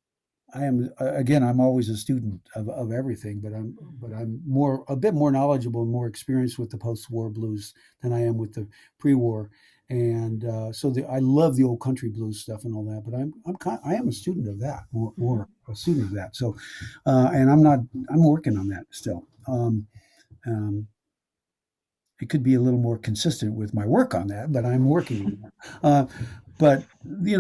always a student of everything, but I'm a bit more knowledgeable and more experienced with the post-war blues than I am with the pre-war. And so I love the old country blues stuff and all that, but I am a student of that, more a student of that. So, and I'm working on that still. It could be a little more consistent with my work on that, but I'm working on that. But the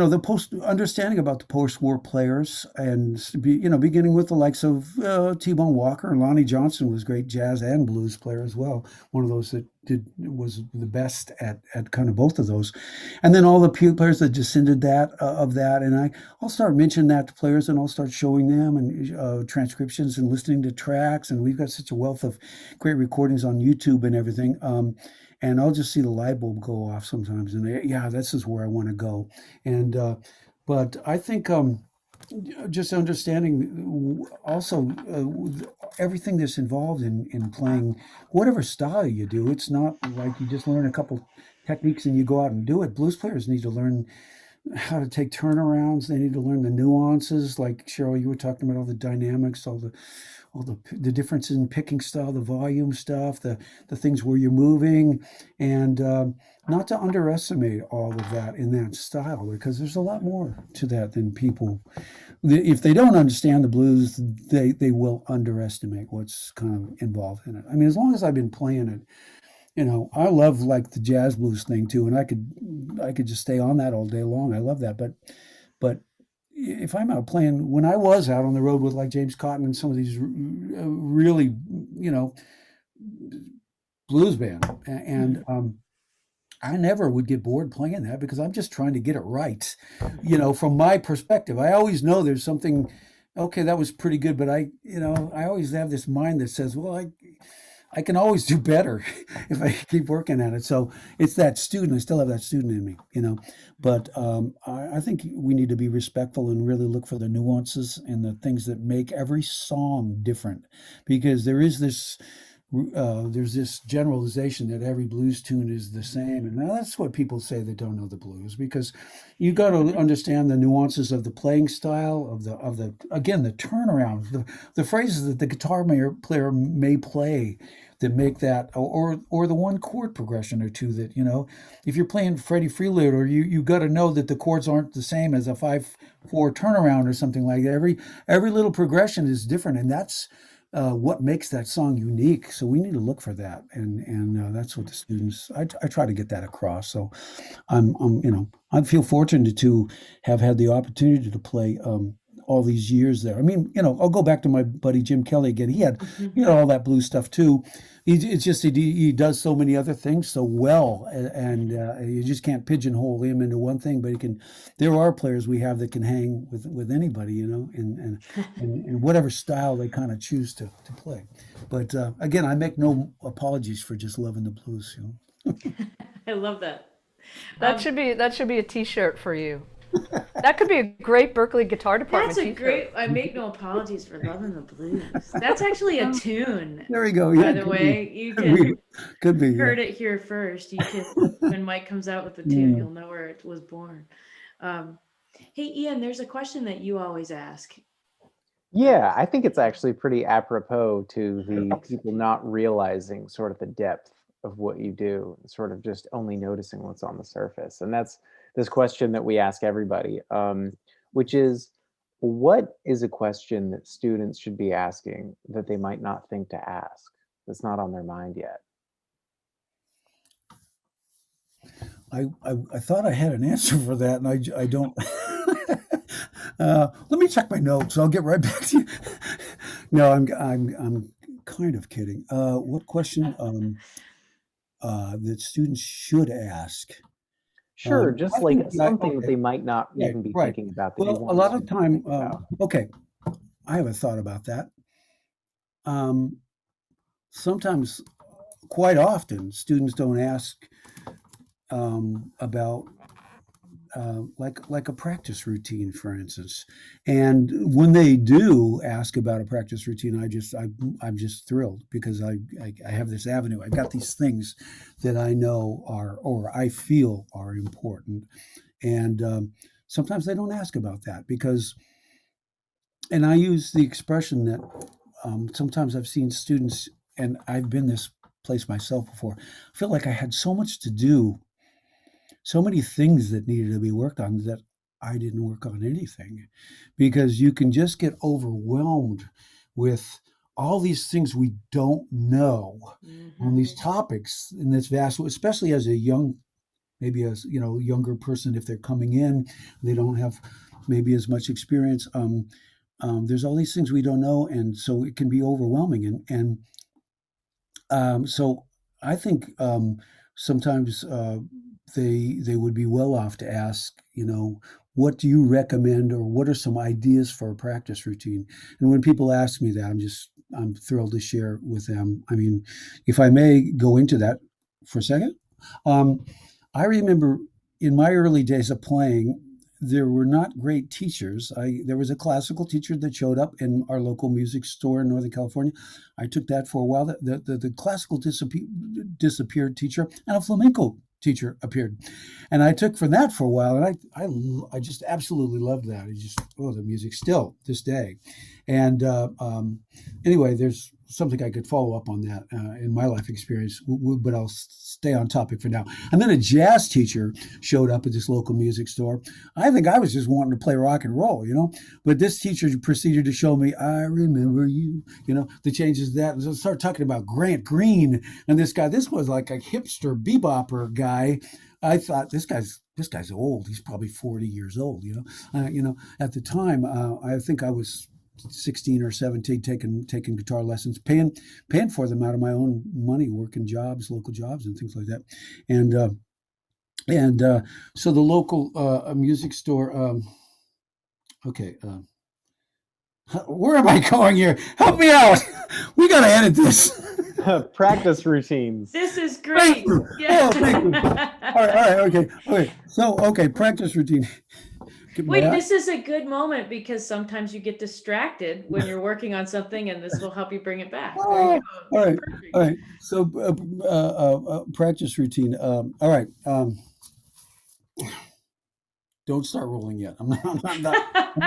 understanding about the post-war players, and beginning with the likes of T-Bone Walker, and Lonnie Johnson was a great jazz and blues player as well. One of those that was the best at kind of both of those, and then all the players that descended of that. And I'll start mentioning that to players, and I'll start showing them and transcriptions and listening to tracks. And we've got such a wealth of great recordings on YouTube and everything. And I'll just see the light bulb go off sometimes, and this is where I want to go. And but I think just understanding also everything that's involved in playing whatever style you do. It's not like you just learn a couple techniques and you go out and do it. Blues players need to learn how to take turnarounds. They need to learn the nuances, like Cheryl, you were talking about all the dynamics, all the differences in picking style, the volume stuff, the things where you're moving, and not to underestimate all of that in that style, because there's a lot more to that than people if they don't understand the blues, they will underestimate what's kind of involved in it. I mean, as long as I've been playing it, I love like the jazz blues thing too, and I could just stay on that all day long. I love that, but if I'm out playing, when I was out on the road with like James Cotton and some of these really, you know, blues band, and I never would get bored playing that because I'm just trying to get it right, from my perspective. I always know there's something, okay, that was pretty good, but I always have this mind that says, well, I can always do better if I keep working at it. So it's that student. I still have that student in me. But I think we need to be respectful and really look for the nuances and the things that make every song different, because there's this generalization that every blues tune is the same, and now that's what people say that don't know the blues, because you got to understand the nuances of the playing style of the again, the turnaround, the phrases that the guitar player may play that make that, or the one chord progression or two that, if you're playing Freddie Freeloader, you got to know that the chords aren't the same as a 5/4 turnaround or something like that. Every little progression is different, and that's what makes that song unique. So we need to look for that, and that's what the students. I try to get that across. So I feel fortunate to have had the opportunity to play all these years there. I mean, I'll go back to my buddy Jim Kelly again. He had all that blues stuff too. It's just he does so many other things so well, and you just can't pigeonhole him into one thing. But there are players we have that can hang with anybody, and whatever style they kind of choose to play. But again, I make no apologies for just loving the blues. I love that. That should be a T-shirt for you. That could be a great Berklee guitar department. That's a great. I make no apologies for loving the blues. That's actually a tune. There we go. Yeah, by the way, you could be heard it here first. You can, when Mike comes out with the tune, you'll know where it was born. Hey, Ian, there's a question that you always ask. Yeah, I think it's actually pretty apropos to the people not realizing sort of the depth of what you do, sort of just only noticing what's on the surface. And that's this question that we ask everybody, which is, what is a question that students should be asking that they might not think to ask, that's not on their mind yet? I thought I had an answer for that, and I don't. Let me check my notes. I'll get right back to you. No, I'm kind of kidding. What question that students should ask? Sure, just like something that they might not even be thinking about. Well, a lot of time, okay, I have a thought about that. Sometimes, quite often, students don't ask about like a practice routine, for instance. And when they do ask about a practice routine, I'm just thrilled, because I have this avenue. I've got these things that I know are, or I feel are important. And sometimes they don't ask about that and I use the expression that sometimes I've seen students, and I've been this place myself before, I feel like I had so much to do, so many things that needed to be worked on, that I didn't work on anything, because you can just get overwhelmed with all these things we don't know on these topics in this vast, especially as a younger person, if they're coming in, they don't have maybe as much experience. There's all these things we don't know, and so it can be overwhelming. So I think sometimes they would be well off to ask, what do you recommend, or what are some ideas for a practice routine? And when people ask me that, I'm thrilled to share with them. I mean, if I may go into that for a second, I remember in my early days of playing, there were not great teachers. There was a classical teacher that showed up in our local music store in Northern California. I took that for a while. The classical disappeared teacher, and a flamenco teacher appeared, and I took from that for a while, and I just absolutely loved that. The music still this day. And anyway, there's something I could follow up on that in my life experience, but I'll stay on topic for now. And then a jazz teacher showed up at this local music store. I think I was just wanting to play rock and roll, but this teacher proceeded to show me, I remember you, the changes of that. And so I started talking about Grant Green and this was like a hipster bebopper guy. I thought this guy's old. He's probably 40 years old, at the time. I think I was 16 or 17 taking guitar lessons, paying for them out of my own money, working jobs, local jobs and things like that. And so the local music store, okay, where am I going here? Help me out. We got to edit this. Practice routines. This is great. Yeah. Oh, thank you. All right, okay. So, practice routine. Wait, this is a good moment because sometimes you get distracted when you're working on something, and this will help you bring it back. All right. So, practice routine. All right. Don't start rolling yet. I'm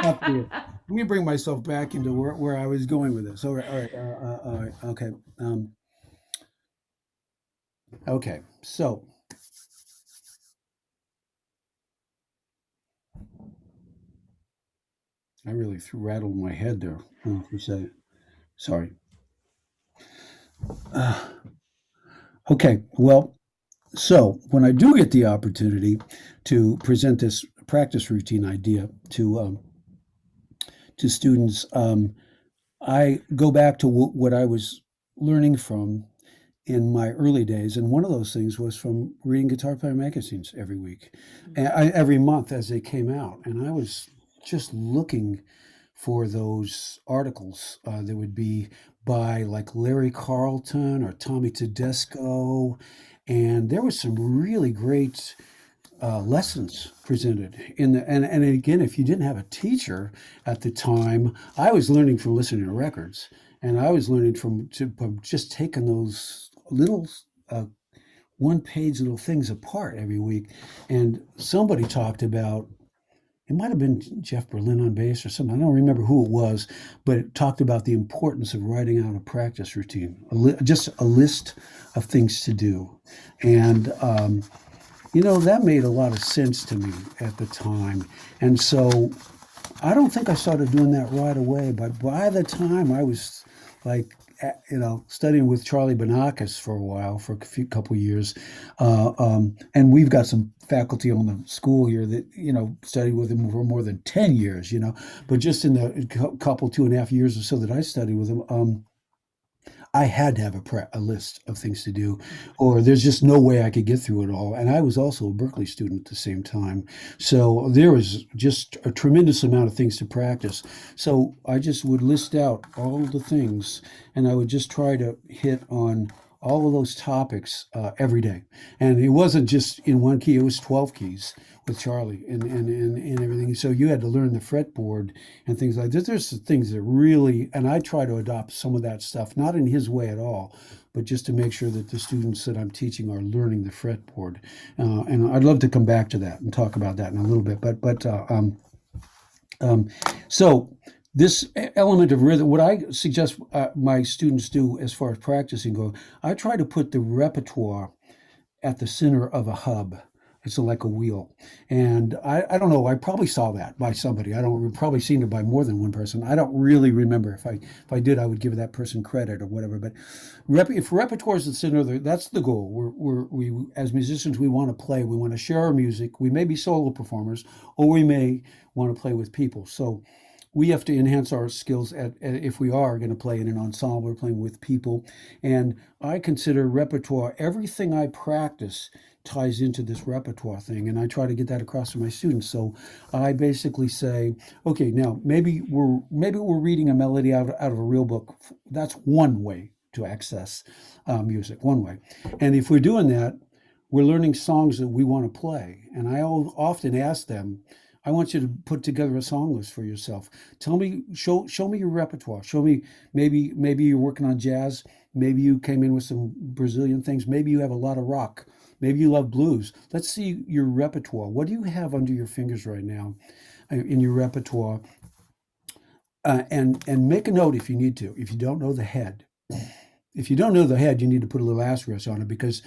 not there. Let me bring myself back into where I was going with this. All right. Okay. Okay. So. I really rattled my head there for a second. Sorry. Okay, well, so when I do get the opportunity to present this practice routine idea to students, I go back to what I was learning from in my early days, and one of those things was from reading Guitar Player magazines every week, every month as they came out, and I was just looking for those articles that would be by like Larry Carlton or Tommy Tedesco, and there was some really great lessons presented in and again, if you didn't have a teacher at the time, I was learning from listening to records, and I was learning from just taking those little one-page little things apart every week. And somebody talked about, it might have been Jeff Berlin on bass or something. I don't remember who it was, but it talked about the importance of writing out a practice routine, just a list of things to do. And, that made a lot of sense to me at the time. And so I don't think I started doing that right away, but by the time I was like, studying with Charlie Banakis for a while, for a couple of years. And we've got some faculty on the school here that, studied with him for more than 10 years, but just in the couple, 2.5 years or so that I studied with him, I had to have a list of things to do, or there's just no way I could get through it all. And I was also a Berklee student at the same time. So there was just a tremendous amount of things to practice. So I just would list out all the things, and I would just try to hit on all of those topics every day. And it wasn't just in one key, it was 12 keys with Charlie and everything. So you had to learn the fretboard and things like this. There's things that really, and I try to adopt some of that stuff, not in his way at all, but just to make sure that the students that I'm teaching are learning the fretboard. And I'd love to come back to that and talk about that in a little bit. So this element of rhythm, what I suggest my students do as far as practicing go, I try to put the repertoire at the center of a hub. It's like a wheel. And I don't know, I probably saw that by somebody. Probably seen it by more than one person. I don't really remember. If I did, I would give that person credit or whatever. But if repertoire is the center, that's the goal. We as musicians, we want to play. We want to share our music. We may be solo performers, or we may want to play with people. So we have to enhance our skills if we are going to play in an ensemble or playing with people. And I consider repertoire, everything I practice ties into this repertoire thing, and I try to get that across to my students. So I basically say, okay, now maybe we're reading a melody out of a real book. That's one way to access music, one way. And if we're doing that, we're learning songs that we want to play. And I often ask them, I want you to put together a song list for yourself. Tell me, show me your repertoire. Show me, maybe you're working on jazz. Maybe you came in with some Brazilian things. Maybe you have a lot of rock. Maybe you love blues. Let's see your repertoire. What do you have under your fingers right now in your repertoire? And make a note if you need to. If you don't know the head, if you don't know the head, you need to put a little asterisk on it, because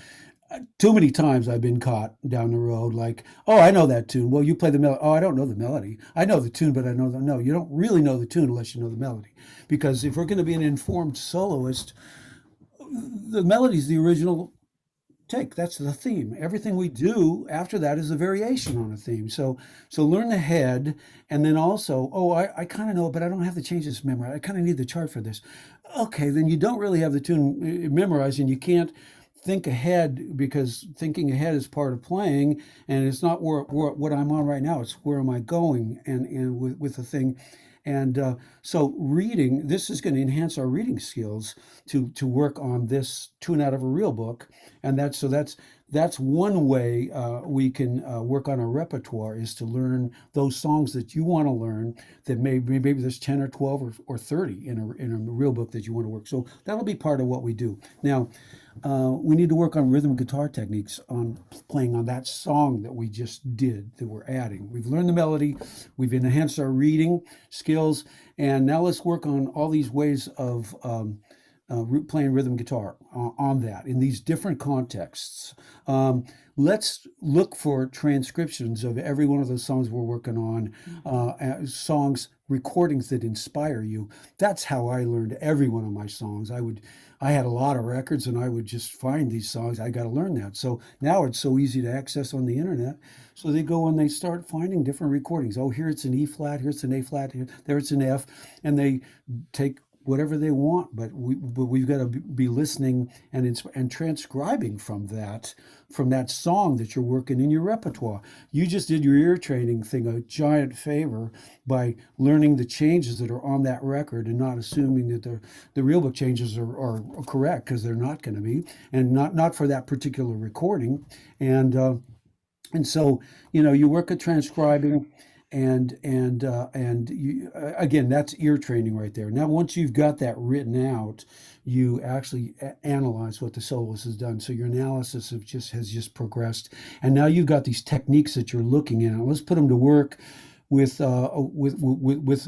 too many times I've been caught down the road like, oh, I know that tune. Well, you play the melody. Oh, I don't know the melody. I know the tune, but I know the no. You don't really know the tune unless you know the melody, because if we're going to be an informed soloist, the melody is the original take. That's the theme. Everything we do after that is a variation on a theme. So learn the head, and then also, oh, I kind of know it, but I don't have the changes memorized. I kind of need the chart for this. Okay, then you don't really have the tune memorized, and you can't think ahead, because thinking ahead is part of playing, and it's not what I'm on right now. It's where am I going, and with the thing. And so reading, this is going to enhance our reading skills to work on this tune out of a real book. And that's one way we can work on our repertoire, is to learn those songs that you want to learn, that maybe there's 10 or 12 or 30 in a real book that you want to work. So that'll be part of what we do. Now, we need to work on rhythm guitar techniques on playing on that song that we just did, that we're adding. We've learned the melody, we've enhanced our reading skills, and now let's work on all these ways of playing rhythm guitar on that in these different contexts. Let's look for transcriptions of every one of those songs we're working on, songs, recordings that inspire you. That's how I learned every one of my songs. I had a lot of records, and I would just find these songs. I got to learn that. So now it's so easy to access on the internet. So they go and they start finding different recordings. Oh, here it's an E flat, here it's an A flat, there it's an F, and they take whatever they want, but we've got to be listening and transcribing from that song that you're working in your repertoire. You just did your ear training thing a giant favor by learning the changes that are on that record, and not assuming that the real book changes are correct, because they're not going to be, and not for that particular recording. And so, you work at transcribing, and you, again, that's ear training right there. Now, once you've got that written out, you actually analyze what the soloist has done. So your analysis has just progressed, and now you've got these techniques that you're looking at. Let's put them to work with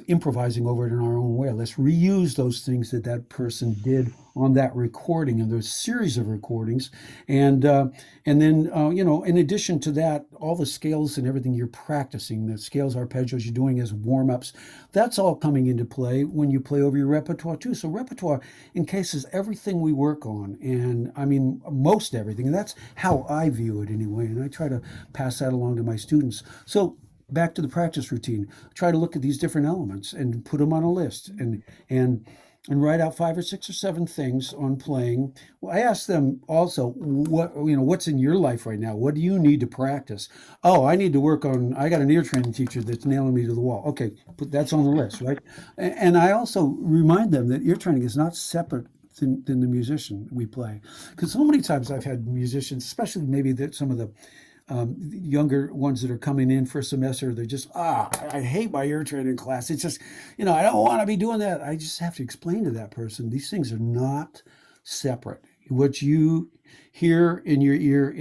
improvising over it in our own way. Let's reuse those things that person did on that recording, and there's a series of recordings, and then in addition to that, all the scales and everything you're practicing, the scales, arpeggios you're doing as warm-ups, that's all coming into play when you play over your repertoire too. So repertoire encases everything we work on, and I mean most everything, and that's how I view it anyway, and I try to pass that along to my students. So back to the practice routine, try to look at these different elements and put them on a list, and write out 5 or 6 or 7 things on playing. Well, I ask them also, what's in your life right now? What do you need to practice? Oh, I need to work on, I got an ear training teacher that's nailing me to the wall. Okay, that's on the list, right? And I also remind them that ear training is not separate than the musician we play. Because so many times I've had musicians, especially maybe some of the younger ones that are coming in for a semester, they're just, I hate my ear training class. It's just, I don't want to be doing that. I just have to explain to that person, these things are not separate. What you hear in your ear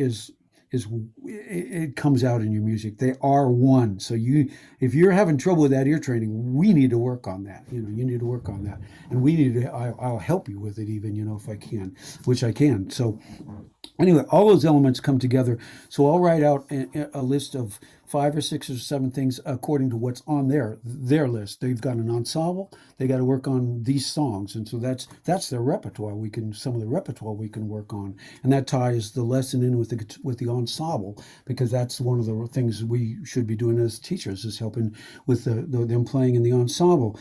it comes out in your music. They are one. So if you're having trouble with that ear training, we need to work on that. You need to work on that, and I'll help you with it even, if I can, which I can. So anyway, all those elements come together. So I'll write out a list of 5 or 6 or 7 things according to what's on their list. They've got an ensemble. They got to work on these songs, and so that's their repertoire. Some of the repertoire we can work on, and that ties the lesson in with the ensemble, because that's one of the things we should be doing as teachers, is helping with them playing in the ensemble.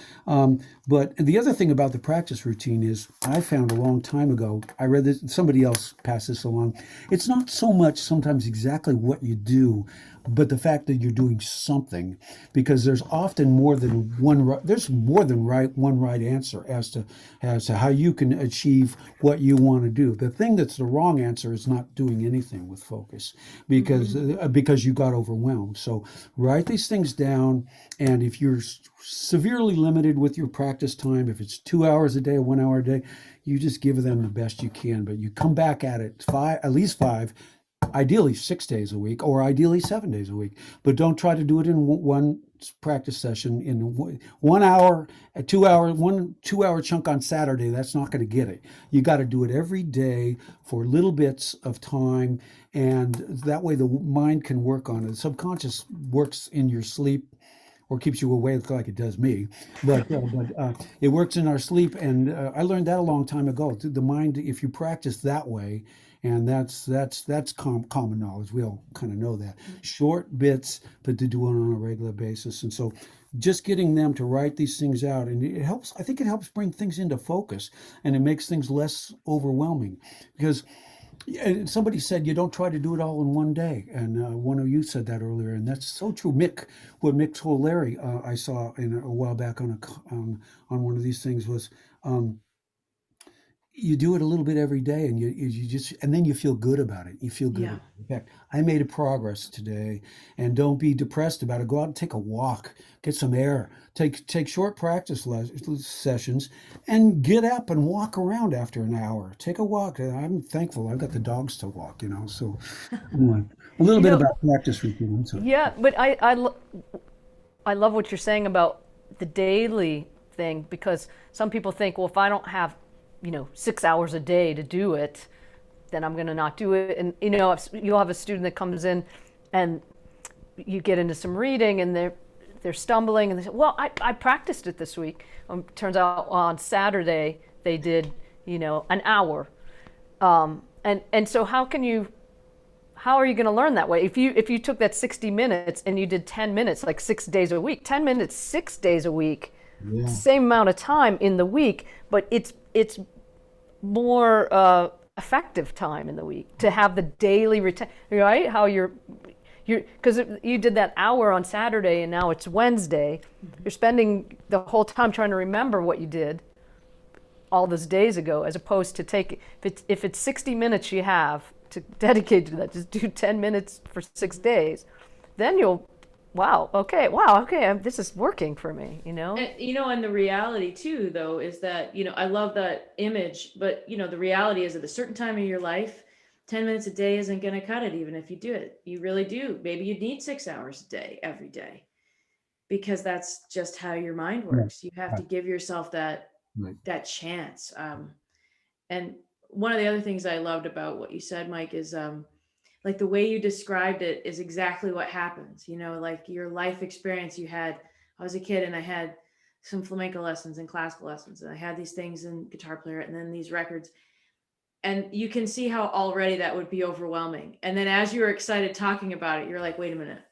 But the other thing about the practice routine is, I found a long time ago, I read this, somebody else passed this along. It's not so much sometimes exactly what you do, but the fact that you're doing something, because there's often more than one right answer as to how you can achieve what you want to do. The thing that's the wrong answer is not doing anything with focus, because you got overwhelmed. So write these things down, and if you're severely limited with your practice time, if it's 2 hours a day or 1 hour a day, you just give them the best you can, but you come back at it at least 5, ideally 6 days a week, or ideally 7 days a week. But don't try to do it in one practice session in 1 hour, a 2 hour, 1 2 hour chunk on Saturday. That's not going to get it. You got to do it every day for little bits of time, and that way the mind can work on it. The subconscious works in your sleep, or keeps you awake like it does me. But it works in our sleep, and I learned that a long time ago. The mind, if you practice that way, and that's common knowledge. We all kind of know that. Short bits, but to do it on a regular basis. And so, just getting them to write these things out, and it helps. I think it helps bring things into focus, and it makes things less overwhelming, because somebody said you don't try to do it all in one day, and one of you said that earlier, and that's so true. What Mick told Larry, I saw a while back on one of these things was, you do it a little bit every day, and you just, and then you feel good about it. You feel good. Yeah. In fact, I made a progress today, and don't be depressed about it. Go out and take a walk, get some air, take short practice sessions, and get up and walk around after an hour. Take a walk. I'm thankful I've got the dogs to walk, so anyway, a little bit about practice routine. So. Yeah, but I love what you're saying about the daily thing, because some people think, well, if I don't have 6 hours a day to do it, then I'm going to not do it. And you'll have a student that comes in, and you get into some reading, and they're stumbling, and they say, well, I practiced it this week. Turns out on Saturday they did an hour, and so how are you going to learn that way? If you took that 60 minutes and you did 10 minutes like 6 days a week, 10 minutes 6 days a week, Yeah. same amount of time in the week, but it's more effective time in the week to have the daily routine, right? How you're because you did that hour on Saturday, and now it's Wednesday. You're spending the whole time trying to remember what you did all those days ago, as opposed to if it's 60 minutes you have to dedicate to that, just do 10 minutes for 6 days, then you'll wow, okay, this is working for me, And, and the reality too, though, is that, I love that image, but, the reality is at a certain time in your life, 10 minutes a day isn't going to cut it, even if you do it. You really do. Maybe you need 6 hours a day, every day, because that's just how your mind works. You have to give yourself that chance. And one of the other things I loved about what you said, Mike, is, like the way you described it is exactly what happens, like your life experience you had. I was a kid, and I had some flamenco lessons and classical lessons, and I had these things in guitar player, and then these records. And you can see how already that would be overwhelming. And then as you were excited talking about it, you're like, wait a minute,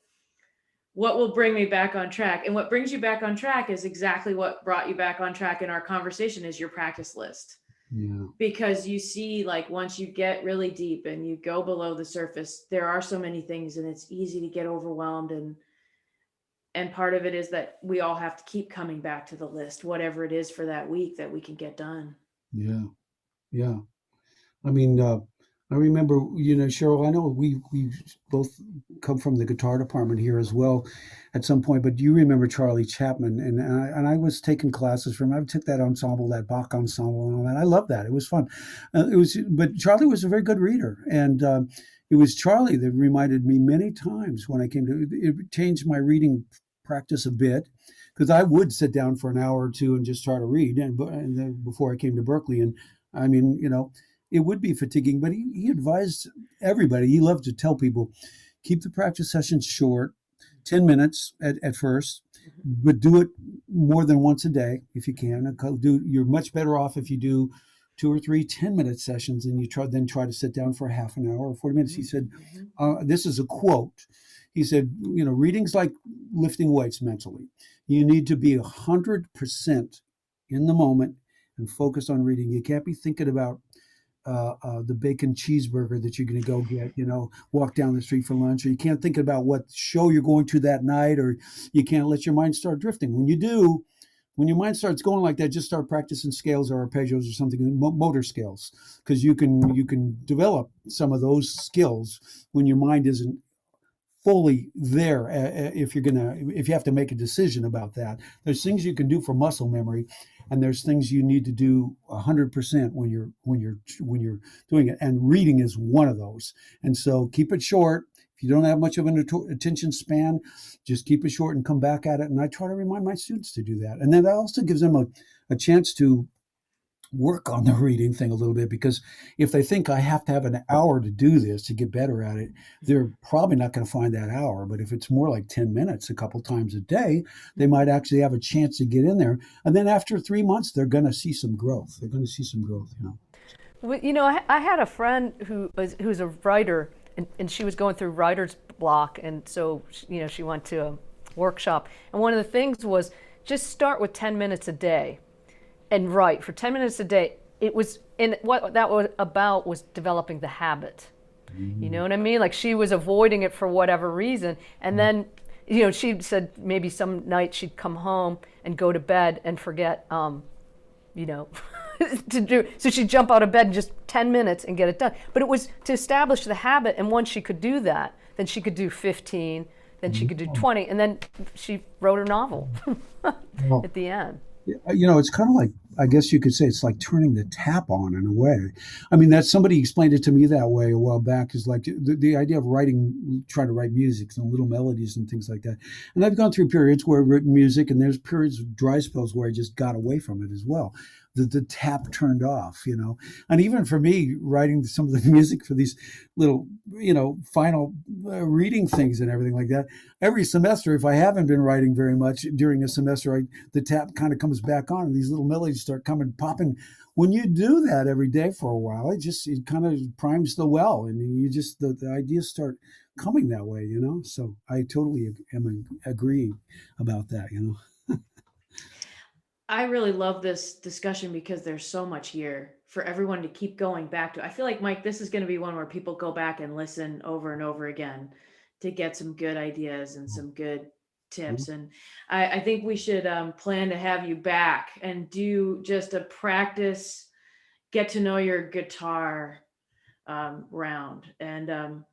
what will bring me back on track? And what brings you back on track is exactly what brought you back on track in our conversation, is your practice list. Yeah. Because you see, like, once you get really deep and you go below the surface, there are so many things, and it's easy to get overwhelmed. And part of it is that we all have to keep coming back to the list, whatever it is for that week that we can get done. Yeah. Yeah. I mean, I remember, Cheryl, I know we both come from the guitar department here as well at some point, but you remember Charlie Chapman, and I was taking classes from him. I took that ensemble, that Bach ensemble and all that. I loved that. It was fun. But Charlie was a very good reader, and it was Charlie that reminded me many times when I came to, it changed my reading practice a bit, because I would sit down for an hour or two and just try to read, and then before I came to Berklee, and I mean, it would be fatiguing, but he advised everybody. He loved to tell people, keep the practice sessions short, 10 minutes at first, but do it more than once a day if you can. You're much better off if you do 2 or 3 10-minute sessions, and you try to sit down for half an hour or 40 minutes. He said, this is a quote. He said, reading's like lifting weights mentally. You need to be 100% in the moment and focus on reading. You can't be thinking about the bacon cheeseburger that you're going to go get, walk down the street for lunch, or you can't think about what show you're going to that night, or you can't let your mind start drifting. When your mind starts going like that, just start practicing scales or arpeggios or something, motor skills, because you can develop some of those skills when your mind isn't fully there. If you have to make a decision about that, there's things you can do for muscle memory, and there's things you need to do 100% when you're doing it. And reading is one of those. And so keep it short. If you don't have much of an attention span, just keep it short and come back at it. And I try to remind my students to do that. And then that also gives them a chance to work on the reading thing a little bit, because if they think I have to have an hour to do this to get better at it, they're probably not going to find that hour. But if it's more like 10 minutes a couple times a day, they might actually have a chance to get in there. And then after 3 months, they're going to see some growth. They're going to see some growth, you know. Well, you know, I had a friend who's a writer, and she was going through writer's block, and so you know she went to a workshop, and one of the things was just start with 10 minutes a day, and write for 10 minutes a day. It was, and what that was about was developing the habit. You know what I mean? Like she was avoiding it for whatever reason, and then you know she said maybe some night she'd come home and go to bed and forget, you know. To do, so she'd jump out of bed in just 10 minutes and get it done. But it was to establish the habit, and once she could do that, then she could do 15, then she could do 20, and then she wrote her novel at the end. You know, it's kind of like, I guess you could say it's like turning the tap on in a way. I mean, that somebody explained it to me that way a while back, is like the idea of writing, trying to write music and little melodies and things like that. And I've gone through periods where I've written music, and there's periods of dry spells where I just got away from it as well. The tap turned off, you know. And even for me, writing some of the music for these little, you know, final reading things and everything like that, every semester, if I haven't been writing very much during a semester, the tap kind of comes back on, and these little melodies start coming, popping. When you do that every day for a while, it kind of primes the well, and you just, the ideas start coming that way, you know. So I totally am agreeing about that, you know. I really love this discussion because there's so much here for everyone to keep going back to. I feel like, Mike, this is going to be one where people go back and listen over and over again to get some good ideas and some good tips. And I think we should plan to have you back and do just a practice, get to know your guitar round. And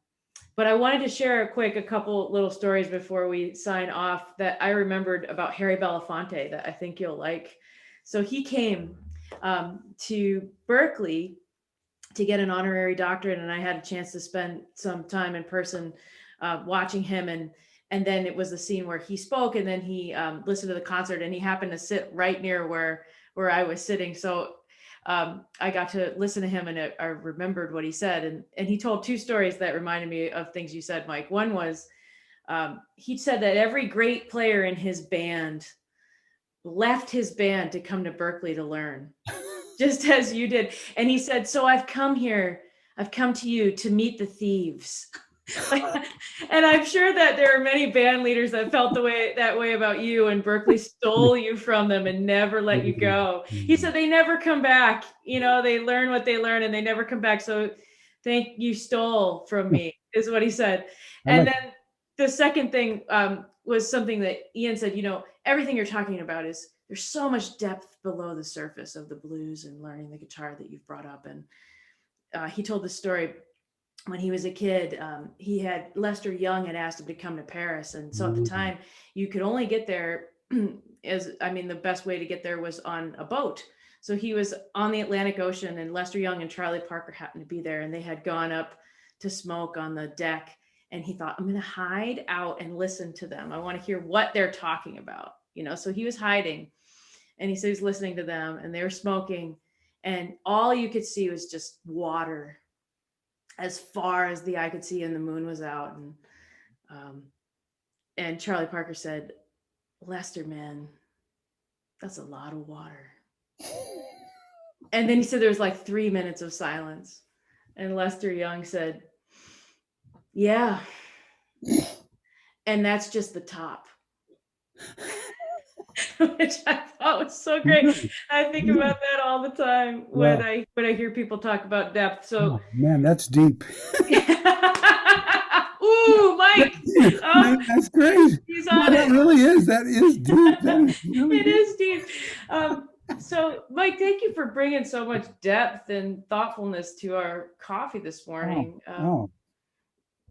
but I wanted to share a couple little stories before we sign off that I remembered about Harry Belafonte that I think you'll like. So he came to Berklee to get an honorary doctorate, and I had a chance to spend some time in person watching him. And then it was the scene where he spoke, and then he listened to the concert, and he happened to sit right near where I was sitting. So I got to listen to him, and I remembered what he said. And he told two stories that reminded me of things you said, Mike. One was he said that every great player in his band left his band to come to Berklee to learn, just as you did. And he said, so I've come to you to meet the thieves. And I'm sure that there are many band leaders that felt that way about you, and Berklee stole you from them and never let you go. He said they never come back. You know, they learn what they learn and they never come back. So thank you, stole from me, is what he said. And then the second thing was something that Ian said, you know, everything you're talking about is there's so much depth below the surface of the blues and learning the guitar that you've brought up. And he told the story. When he was a kid, Lester Young had asked him to come to Paris. And so at the time you could only get there the best way to get there was on a boat. So he was on the Atlantic Ocean, and Lester Young and Charlie Parker happened to be there, and they had gone up to smoke on the deck. And he thought, I'm going to hide out and listen to them. I want to hear what they're talking about, you know? So he was hiding, and he said he was listening to them, and they were smoking, and all you could see was just water as far as the eye could see, and the moon was out. And Charlie Parker said, Lester, man, that's a lot of water. And then he said there was like 3 minutes of silence. And Lester Young said, yeah. And that's just the top. Which I thought was so great. I think about that all the time when I hear people talk about depth. So man, that's deep. Ooh, Mike. Man, that's great. He's on That really is. That is deep. It is deep. So, Mike, thank you for bringing so much depth and thoughtfulness to our coffee this morning.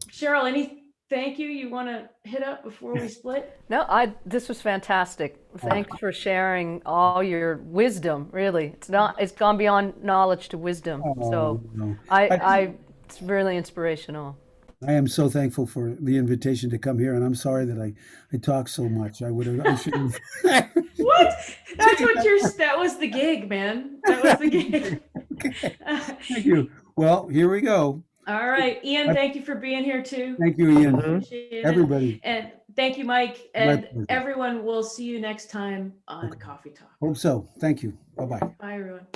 Cheryl, thank you want to hit up before we split? No, this was fantastic. Thanks for sharing all your wisdom. Really, it's gone beyond knowledge to wisdom. So it's really inspirational. I am so thankful for the invitation to come here, and I'm sorry that I talk so much. I should have. What? That's what that was the gig, man. That was the gig. Okay. Thank you. Well, here we go. All right. Ian, thank you for being here too. Thank you, Ian. Appreciate it. Everybody. And thank you, Mike. My And pleasure. everyone, we'll see you next time on Okay. Coffee Talk. Hope so. Thank you. Bye-bye. Bye, everyone.